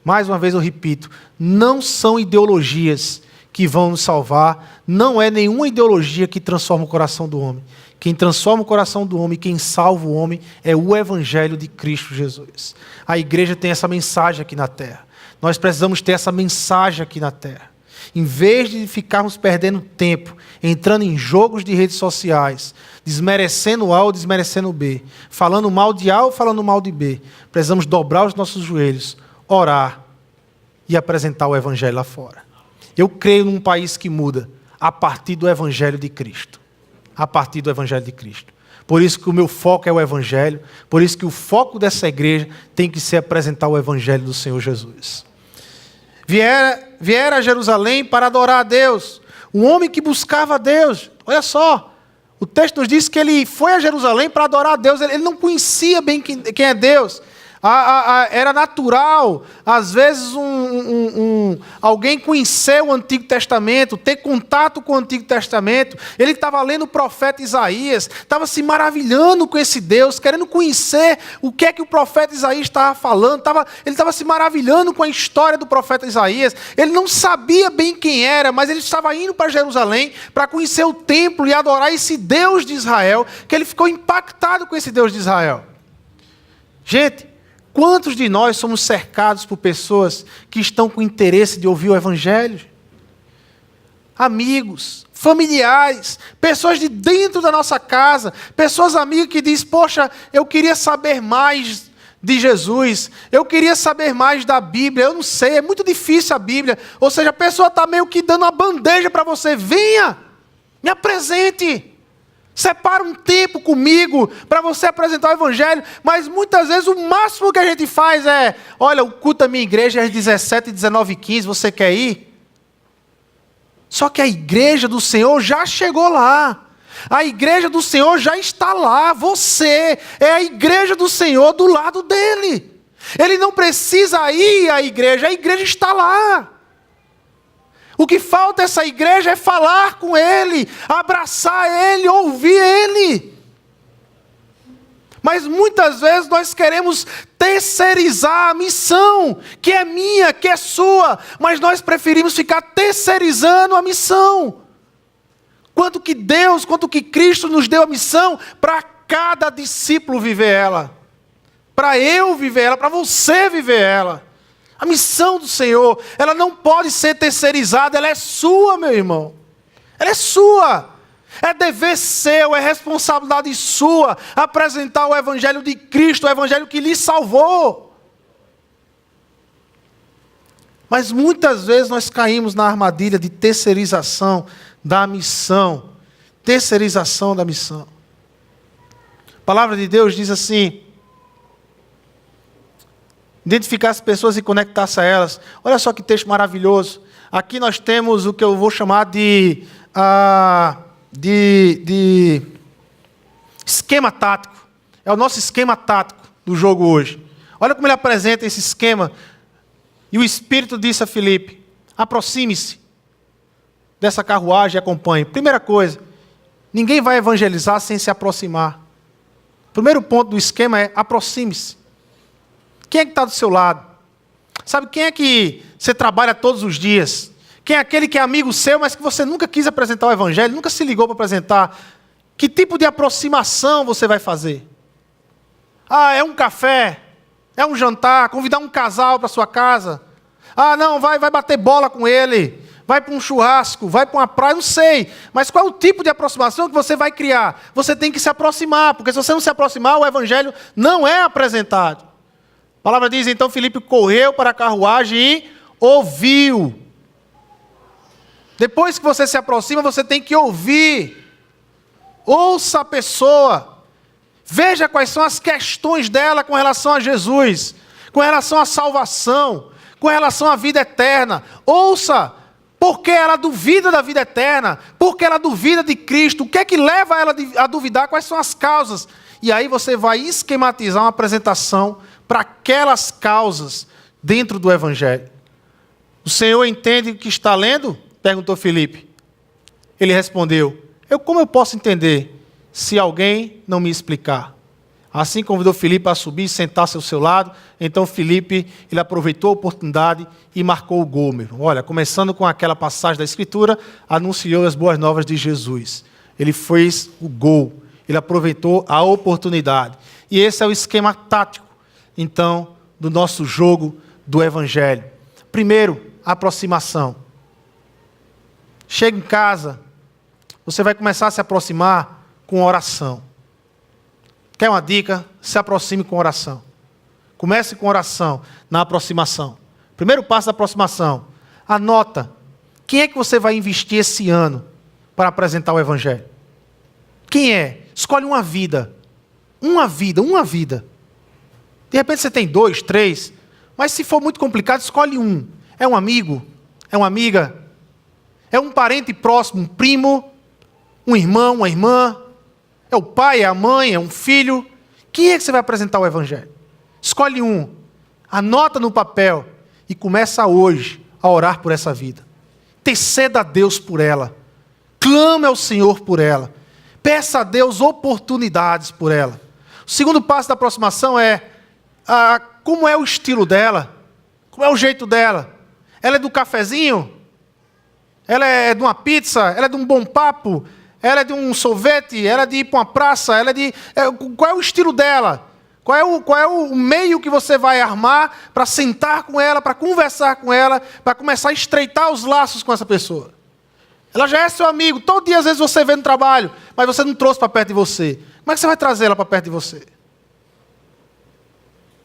Mais uma vez eu repito, não são ideologias que vão nos salvar, não é nenhuma ideologia que transforma o coração do homem. Quem transforma o coração do homem, quem salva o homem, é o evangelho de Cristo Jesus. A igreja tem essa mensagem aqui na terra. Nós precisamos ter essa mensagem aqui na terra. Em vez de ficarmos perdendo tempo, entrando em jogos de redes sociais, desmerecendo A ou desmerecendo B, falando mal de A ou falando mal de B, precisamos dobrar os nossos joelhos, orar e apresentar o evangelho lá fora. Eu creio num país que muda a partir do evangelho de Cristo. A partir do evangelho de Cristo. Por isso que o meu foco é o evangelho, por isso que o foco dessa igreja tem que ser apresentar o evangelho do Senhor Jesus. Viera a Jerusalém para adorar a Deus. Um homem que buscava a Deus. Olha só, o texto nos diz que ele foi a Jerusalém para adorar a Deus. Ele não conhecia bem quem é Deus. Era natural, às vezes, alguém conhecer o Antigo Testamento, ter contato com o Antigo Testamento. Ele estava lendo o profeta Isaías, estava se maravilhando com esse Deus, querendo conhecer o que é que o profeta Isaías estava falando. Ele estava se maravilhando com a história do profeta Isaías. Ele não sabia bem quem era, mas ele estava indo para Jerusalém para conhecer o templo e adorar esse Deus de Israel, que ele ficou impactado com esse Deus de Israel. Gente, quantos de nós somos cercados por pessoas que estão com interesse de ouvir o evangelho? Amigos, familiares, pessoas de dentro da nossa casa, pessoas amigas que dizem, poxa, eu queria saber mais de Jesus, eu queria saber mais da Bíblia, eu não sei, é muito difícil a Bíblia. Ou seja, a pessoa está meio que dando uma bandeja para você, venha, me apresente. Separa um tempo comigo para você apresentar o evangelho, mas muitas vezes o máximo que a gente faz é, olha, o culto da minha igreja é às 17, 19 e 15, você quer ir? Só que a igreja do Senhor já chegou lá. A igreja do Senhor já está lá. Você é a igreja do Senhor do lado dele. Ele não precisa ir à igreja, a igreja está lá. O que falta essa igreja é falar com ele, abraçar ele, ouvir ele. Mas muitas vezes nós queremos terceirizar a missão, que é minha, que é sua, mas nós preferimos ficar terceirizando a missão. Quanto que Deus, quanto que Cristo nos deu a missão para cada discípulo viver ela. Para eu viver ela, para você viver ela. A missão do Senhor, ela não pode ser terceirizada, ela é sua, meu irmão. Ela é sua. É dever seu, é responsabilidade sua apresentar o evangelho de Cristo, o evangelho que lhe salvou. Mas muitas vezes nós caímos na armadilha de terceirização da missão. Terceirização da missão. A palavra de Deus diz assim: identificar as pessoas e conectar-se a elas. Olha só que texto maravilhoso. Aqui nós temos o que eu vou chamar de de esquema tático. É o nosso esquema tático do jogo hoje. Olha como ele apresenta esse esquema. E o Espírito disse a Filipe: aproxime-se dessa carruagem e acompanhe. Primeira coisa, ninguém vai evangelizar sem se aproximar. O primeiro ponto do esquema é: aproxime-se. Quem é que está do seu lado? Sabe quem é que você trabalha todos os dias? Quem é aquele que é amigo seu, mas que você nunca quis apresentar o evangelho, nunca se ligou para apresentar? Que tipo de aproximação você vai fazer? Ah, é um café, é um jantar, convidar um casal para sua casa. Ah, não, vai bater bola com ele, vai para um churrasco, vai para uma praia, não sei. Mas qual é o tipo de aproximação que você vai criar? Você tem que se aproximar, porque se você não se aproximar, o evangelho não é apresentado. A palavra diz, então Filipe correu para a carruagem e ouviu. Depois que você se aproxima, você tem que ouvir. Ouça a pessoa. Veja quais são as questões dela com relação a Jesus, com relação à salvação, com relação à vida eterna. Ouça, porque ela duvida da vida eterna, porque ela duvida de Cristo, o que é que leva ela a duvidar, quais são as causas. E aí você vai esquematizar uma apresentação para aquelas causas dentro do Evangelho. O Senhor entende o que está lendo? Perguntou Filipe. Ele respondeu: como eu posso entender se alguém não me explicar? Assim convidou Filipe a subir e sentar-se ao seu lado. Então Filipe, ele aproveitou a oportunidade e marcou o gol. Meu irmão. Olha, começando com aquela passagem da Escritura, anunciou as boas novas de Jesus. Ele fez o gol, ele aproveitou a oportunidade. E esse é o esquema tático, então, do nosso jogo do Evangelho. Primeiro, aproximação. Chega em casa, você vai começar a se aproximar com oração. Quer uma dica? Se aproxime com oração. Comece com oração na aproximação. Primeiro passo da aproximação. Anota. Quem é que você vai investir esse ano para apresentar o Evangelho? Quem é? Escolhe uma vida. Uma vida. De repente você tem 2, 3. Mas se for muito complicado, escolhe um. É um amigo? É uma amiga? É um parente próximo, um primo, um irmão, uma irmã? É o pai, é a mãe, é um filho? Quem é que você vai apresentar o Evangelho? Escolhe um, anota no papel e começa hoje a orar por essa vida. Interceda a Deus por ela. Clame ao Senhor por ela. Peça a Deus oportunidades por ela. O segundo passo da aproximação é como é o estilo dela? Como é o jeito dela? Ela é do cafezinho? Ela é de uma pizza? Ela é de um bom papo? Ela é de um sorvete? Ela é de ir para uma praça? Qual é o estilo dela? Qual é o meio que você vai armar para sentar com ela, para conversar com ela, para começar a estreitar os laços com essa pessoa? Ela já é seu amigo. Todo dia, às vezes, você vê no trabalho, mas você não trouxe para perto de você. Como é que você vai trazer ela para perto de você?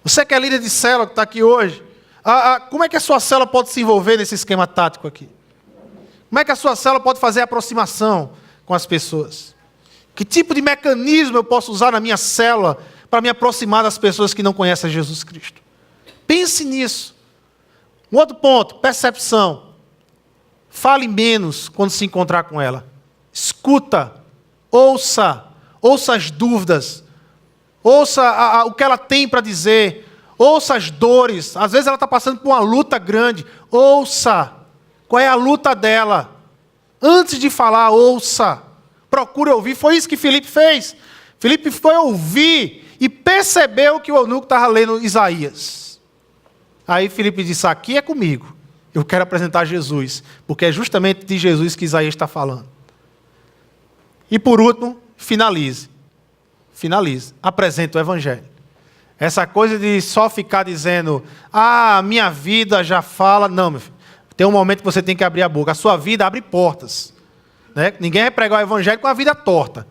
Você que é líder de célula, que está aqui hoje, como é que a sua célula pode se envolver nesse esquema tático aqui? Como é que a sua célula pode fazer aproximação com as pessoas? Que tipo de mecanismo eu posso usar na minha célula para me aproximar das pessoas que não conhecem Jesus Cristo? Pense nisso. Um outro ponto, percepção. Fale menos quando se encontrar com ela. Escuta, ouça as dúvidas, ouça o que ela tem para dizer, ouça as dores. Às vezes ela está passando por uma luta grande. Ouça. Qual é a luta dela? Antes de falar, ouça. Procure ouvir. Foi isso que Filipe fez. Filipe foi ouvir e percebeu que o eunuco estava lendo Isaías. Aí Filipe disse: aqui é comigo. Eu quero apresentar Jesus, porque é justamente de Jesus que Isaías está falando. E por último, finalize. Apresente o Evangelho. Essa coisa de só ficar dizendo: minha vida já fala. Não, meu filho. Tem um momento que você tem que abrir a boca. A sua vida abre portas. Né? Ninguém vai pregar o Evangelho com a vida torta.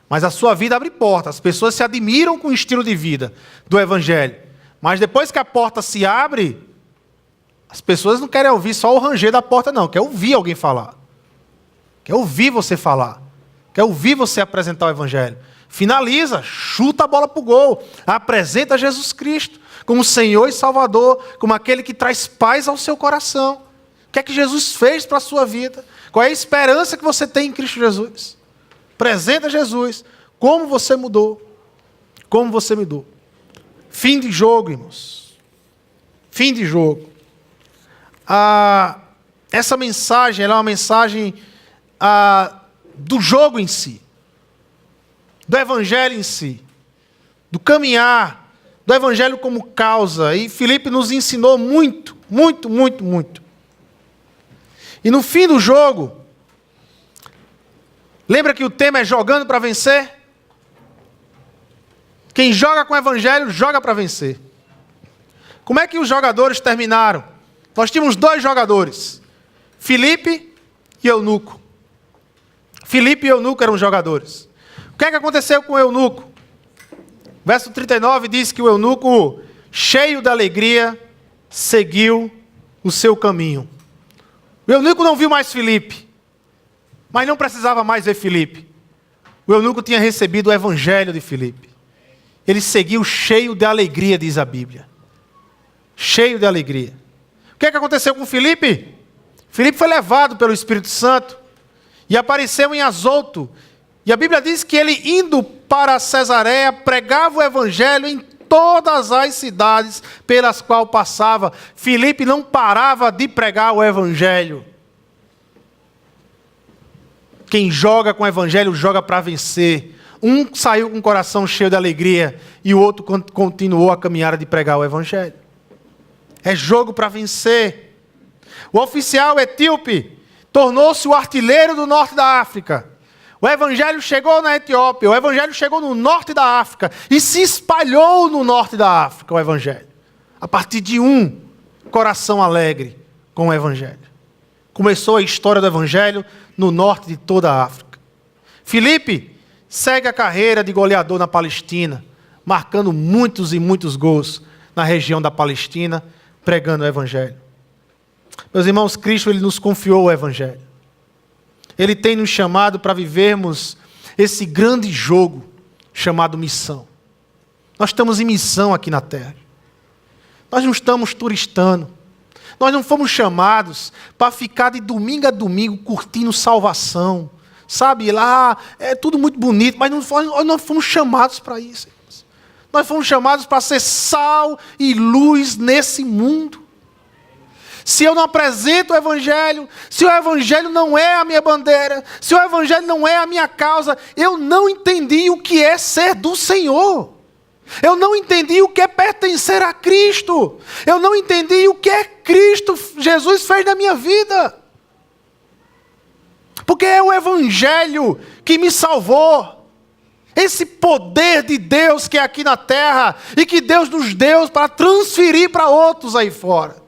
Mas a sua vida abre portas. As pessoas se admiram com o estilo de vida do Evangelho. Mas depois que a porta se abre, as pessoas não querem ouvir só o ranger da porta, não. Quer ouvir alguém falar. Quer ouvir você falar. Quer ouvir você apresentar o Evangelho. Finaliza, chuta a bola para o gol. Apresenta Jesus Cristo como Senhor e Salvador, como aquele que traz paz ao seu coração. O que é que Jesus fez para a sua vida? Qual é a esperança que você tem em Cristo Jesus? Apresenta Jesus. Como você mudou. Como você mudou. Fim de jogo, irmãos. Fim de jogo. Essa mensagem ela é uma mensagem do jogo em si. Do evangelho em si. Do caminhar. Do evangelho como causa. E Filipe nos ensinou muito, muito, muito, muito. E no fim do jogo, lembra que o tema é jogando para vencer? Quem joga com o evangelho, joga para vencer. Como é que os jogadores terminaram? Nós tínhamos 2 jogadores, Filipe e Eunuco. Filipe e Eunuco eram jogadores. O que é que aconteceu com o Eunuco? Verso 39 diz que o Eunuco, cheio de alegria, seguiu o seu caminho. O Eunuco não viu mais Filipe, mas não precisava mais ver Filipe. O Eunuco tinha recebido o evangelho de Filipe. Ele seguiu cheio de alegria, diz a Bíblia. Cheio de alegria. O que é que aconteceu com Filipe? Filipe foi levado pelo Espírito Santo e apareceu em Azoto. E a Bíblia diz que ele, indo para Cesareia, pregava o evangelho em todas as cidades pelas quais passava. Filipe não parava de pregar o evangelho. Quem joga com o evangelho, joga para vencer. Um saiu com o coração cheio de alegria e o outro continuou a caminhada de pregar o evangelho. É jogo para vencer. O oficial etíope tornou-se o artilheiro do norte da África. O evangelho chegou na Etiópia, o evangelho chegou no norte da África e se espalhou no norte da África o evangelho. A partir de um coração alegre com o evangelho. Começou a história do evangelho no norte de toda a África. Filipe segue a carreira de goleador na Palestina, marcando muitos e muitos gols na região da Palestina, pregando o evangelho. Meus irmãos, Cristo ele nos confiou o evangelho. Ele tem nos chamado para vivermos esse grande jogo chamado missão. Nós estamos em missão aqui na terra. Nós não estamos turistando. Nós não fomos chamados para ficar de domingo a domingo curtindo salvação. Sabe, lá é tudo muito bonito, mas nós não fomos chamados para isso. Nós fomos chamados para ser sal e luz nesse mundo. Se eu não apresento o evangelho, se o evangelho não é a minha bandeira, se o evangelho não é a minha causa, eu não entendi o que é ser do Senhor. Eu não entendi o que é pertencer a Cristo. Eu não entendi o que é Cristo, Jesus fez na minha vida. Porque é o evangelho que me salvou. Esse poder de Deus que é aqui na terra e que Deus nos deu para transferir para outros aí fora.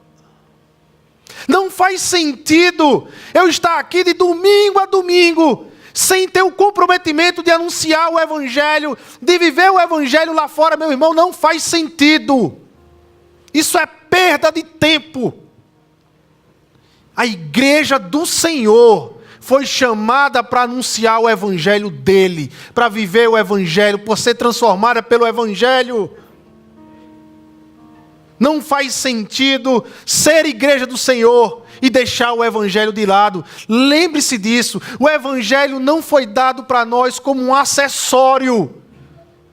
Não faz sentido eu estar aqui de domingo a domingo sem ter o comprometimento de anunciar o evangelho, de viver o evangelho lá fora, meu irmão, não faz sentido. Isso é perda de tempo. A igreja do Senhor foi chamada para anunciar o evangelho dele, para viver o evangelho, por ser transformada pelo evangelho. Não faz sentido ser igreja do Senhor e deixar o evangelho de lado. Lembre-se disso. O evangelho não foi dado para nós como um acessório.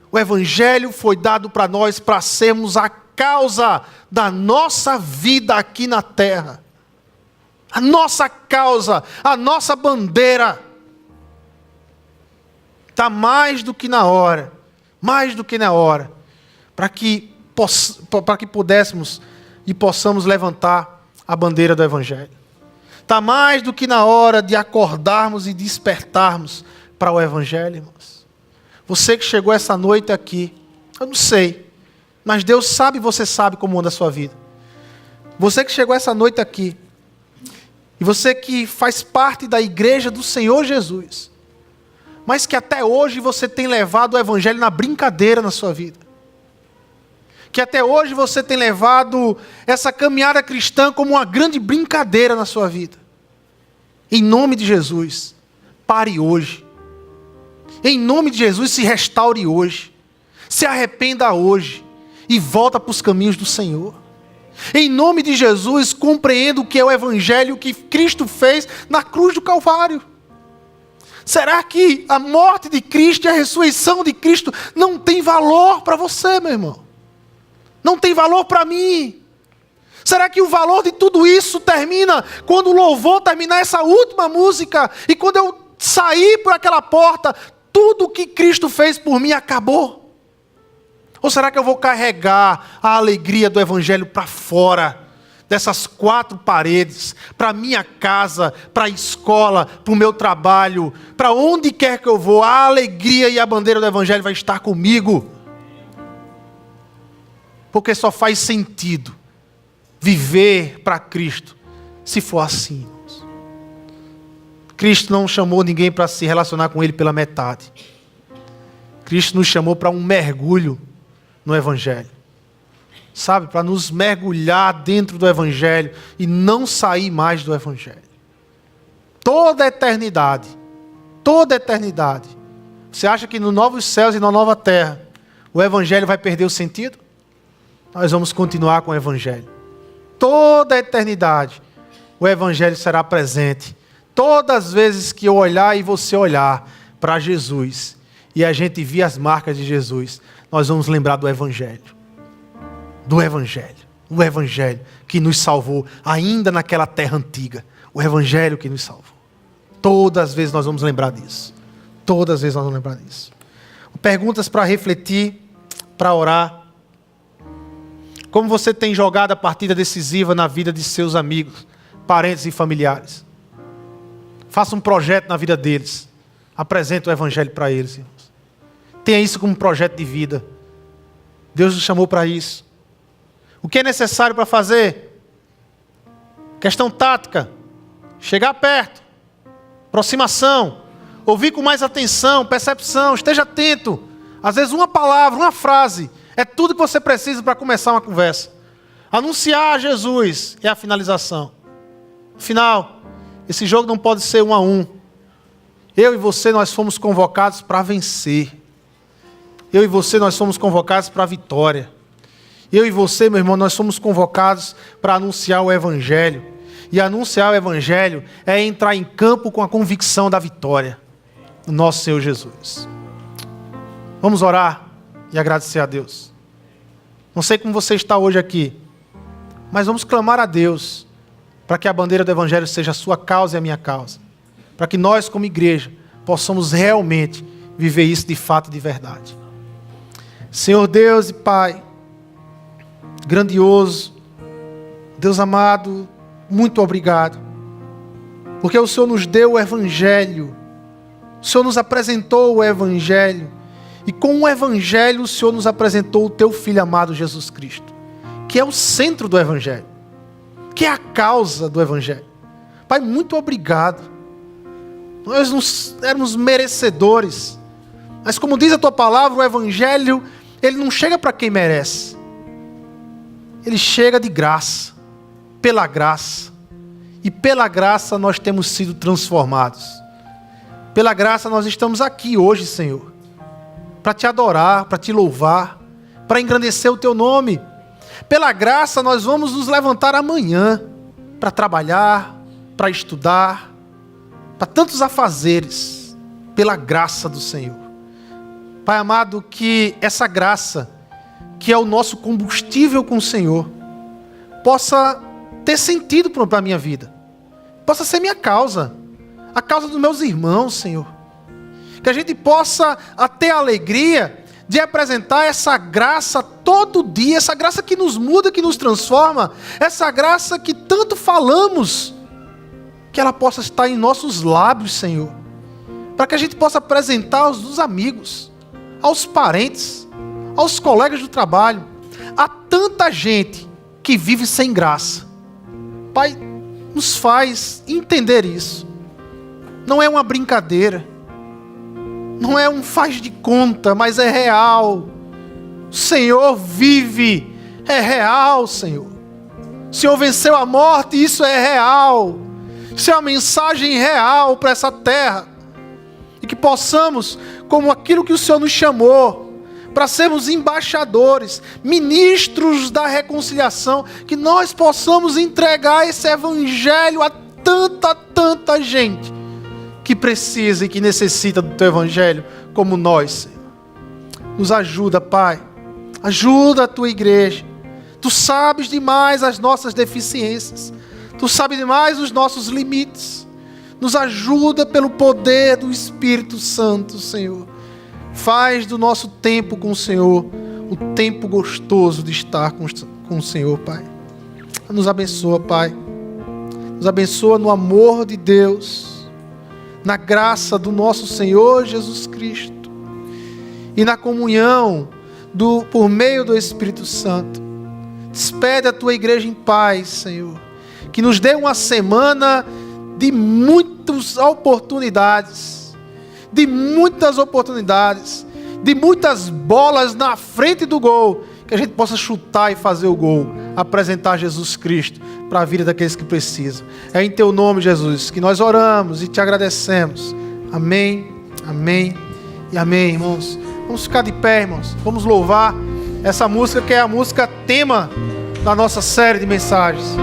O evangelho foi dado para nós para sermos a causa da nossa vida aqui na terra. A nossa causa, a nossa bandeira. Está mais do que na hora, para que pudéssemos e possamos levantar a bandeira do evangelho. Está mais do que na hora de acordarmos e despertarmos para o evangelho, irmãos. Você que chegou essa noite aqui, eu não sei, mas Deus sabe e você sabe como anda a sua vida. Você que chegou essa noite aqui, e você que faz parte da igreja do Senhor Jesus, mas que até hoje você tem levado o evangelho na brincadeira na sua vida. Que até hoje você tem levado essa caminhada cristã como uma grande brincadeira na sua vida. Em nome de Jesus, pare hoje. Em nome de Jesus, se restaure hoje. Se arrependa hoje e volta para os caminhos do Senhor. Em nome de Jesus, compreenda o que é o evangelho que Cristo fez na cruz do Calvário. Será que a morte de Cristo e a ressurreição de Cristo não tem valor para você, meu irmão? Não tem valor para mim? Será que o valor de tudo isso termina quando o louvor terminar essa última música e quando eu sair por aquela porta, tudo que Cristo fez por mim acabou? Ou será que eu vou carregar a alegria do Evangelho para fora dessas 4 paredes, para a minha casa, para a escola, para o meu trabalho, para onde quer que eu vou, a alegria e a bandeira do Evangelho vai estar comigo? Porque só faz sentido viver para Cristo se for assim, irmãos. Cristo não chamou ninguém para se relacionar com Ele pela metade. Cristo nos chamou para um mergulho no Evangelho. Sabe, para nos mergulhar dentro do Evangelho e não sair mais do Evangelho. Toda a eternidade. Você acha que nos novos céus e na nova terra o Evangelho vai perder o sentido? Nós vamos continuar com o Evangelho. Toda a eternidade o Evangelho será presente. Todas as vezes que eu olhar e você olhar para Jesus e a gente vir as marcas de Jesus, nós vamos lembrar do Evangelho. Do Evangelho. O Evangelho que nos salvou ainda naquela terra antiga. O Evangelho que nos salvou. Todas as vezes nós vamos lembrar disso. Todas as vezes nós vamos lembrar disso. Perguntas para refletir, para orar. Como você tem jogado a partida decisiva na vida de seus amigos, parentes e familiares? Faça um projeto na vida deles. Apresente o Evangelho para eles, irmãos. Tenha isso como um projeto de vida. Deus nos chamou para isso. O que é necessário para fazer? Questão tática. Chegar perto. Aproximação. Ouvir com mais atenção, percepção. Esteja atento. Às vezes uma palavra, uma frase é tudo que você precisa para começar uma conversa. Anunciar a Jesus é a finalização. Afinal, esse jogo não pode ser 1-1. Eu e você, nós fomos convocados para vencer. Eu e você, nós fomos convocados para a vitória. Eu e você, meu irmão, nós somos convocados para anunciar o Evangelho. E anunciar o Evangelho é entrar em campo com a convicção da vitória do nosso Senhor Jesus. Vamos orar e agradecer a Deus. Não sei como você está hoje aqui, mas vamos clamar a Deus para que a bandeira do Evangelho seja a sua causa e a minha causa. Para que nós, como igreja, possamos realmente viver isso de fato e de verdade. Senhor Deus e Pai, grandioso, Deus amado, muito obrigado, porque o Senhor nos deu o Evangelho, o Senhor nos apresentou o Evangelho, e com o Evangelho o Senhor nos apresentou o Teu Filho amado Jesus Cristo, que é o centro do Evangelho, que é a causa do Evangelho. Pai, muito obrigado. Nós não éramos merecedores, mas como diz a Tua palavra, o Evangelho, ele não chega para quem merece. Ele chega de graça, pela graça. E pela graça nós temos sido transformados. Pela graça nós estamos aqui hoje, Senhor, para Te adorar, para Te louvar, para engrandecer o Teu nome. Pela graça nós vamos nos levantar amanhã, para trabalhar, para estudar, para tantos afazeres, pela graça do Senhor. Pai amado, que essa graça, que é o nosso combustível com o Senhor, possa ter sentido para a minha vida, possa ser minha causa, a causa dos meus irmãos, Senhor. Que a gente possa ter a alegria de apresentar essa graça todo dia, essa graça que nos muda, que nos transforma, essa graça que tanto falamos, que ela possa estar em nossos lábios, Senhor, para que a gente possa apresentar aos amigos, aos parentes, aos colegas do trabalho. Há tanta gente que vive sem graça. Pai, nos faz entender isso. Não é uma brincadeira. Não é um faz de conta, mas é real. O Senhor vive. É real, Senhor. O Senhor venceu a morte, isso é real. Isso é uma mensagem real para essa terra. E que possamos, como aquilo que o Senhor nos chamou, para sermos embaixadores, ministros da reconciliação, que nós possamos entregar esse Evangelho a tanta gente que precisa e que necessita do Teu Evangelho, como nós, Senhor. Nos ajuda, Pai. Ajuda a Tua igreja. Tu sabes demais as nossas deficiências. Tu sabes demais os nossos limites. Nos ajuda pelo poder do Espírito Santo, Senhor. Faz do nosso tempo com o Senhor o tempo gostoso de estar com o Senhor, Pai. Nos abençoa, Pai. Nos abençoa no amor de Deus, na graça do nosso Senhor Jesus Cristo e na comunhão por meio do Espírito Santo. Despede a Tua igreja em paz, Senhor. Que nos dê uma semana de muitas oportunidades, de muitas bolas na frente do gol, que a gente possa chutar e fazer o gol, apresentar Jesus Cristo para a vida daqueles que precisam. É em Teu nome, Jesus, que nós oramos e Te agradecemos. Amém, amém e amém, irmãos. Vamos ficar de pé, irmãos. Vamos louvar essa música que é a música tema da nossa série de mensagens.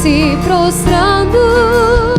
Se prostrando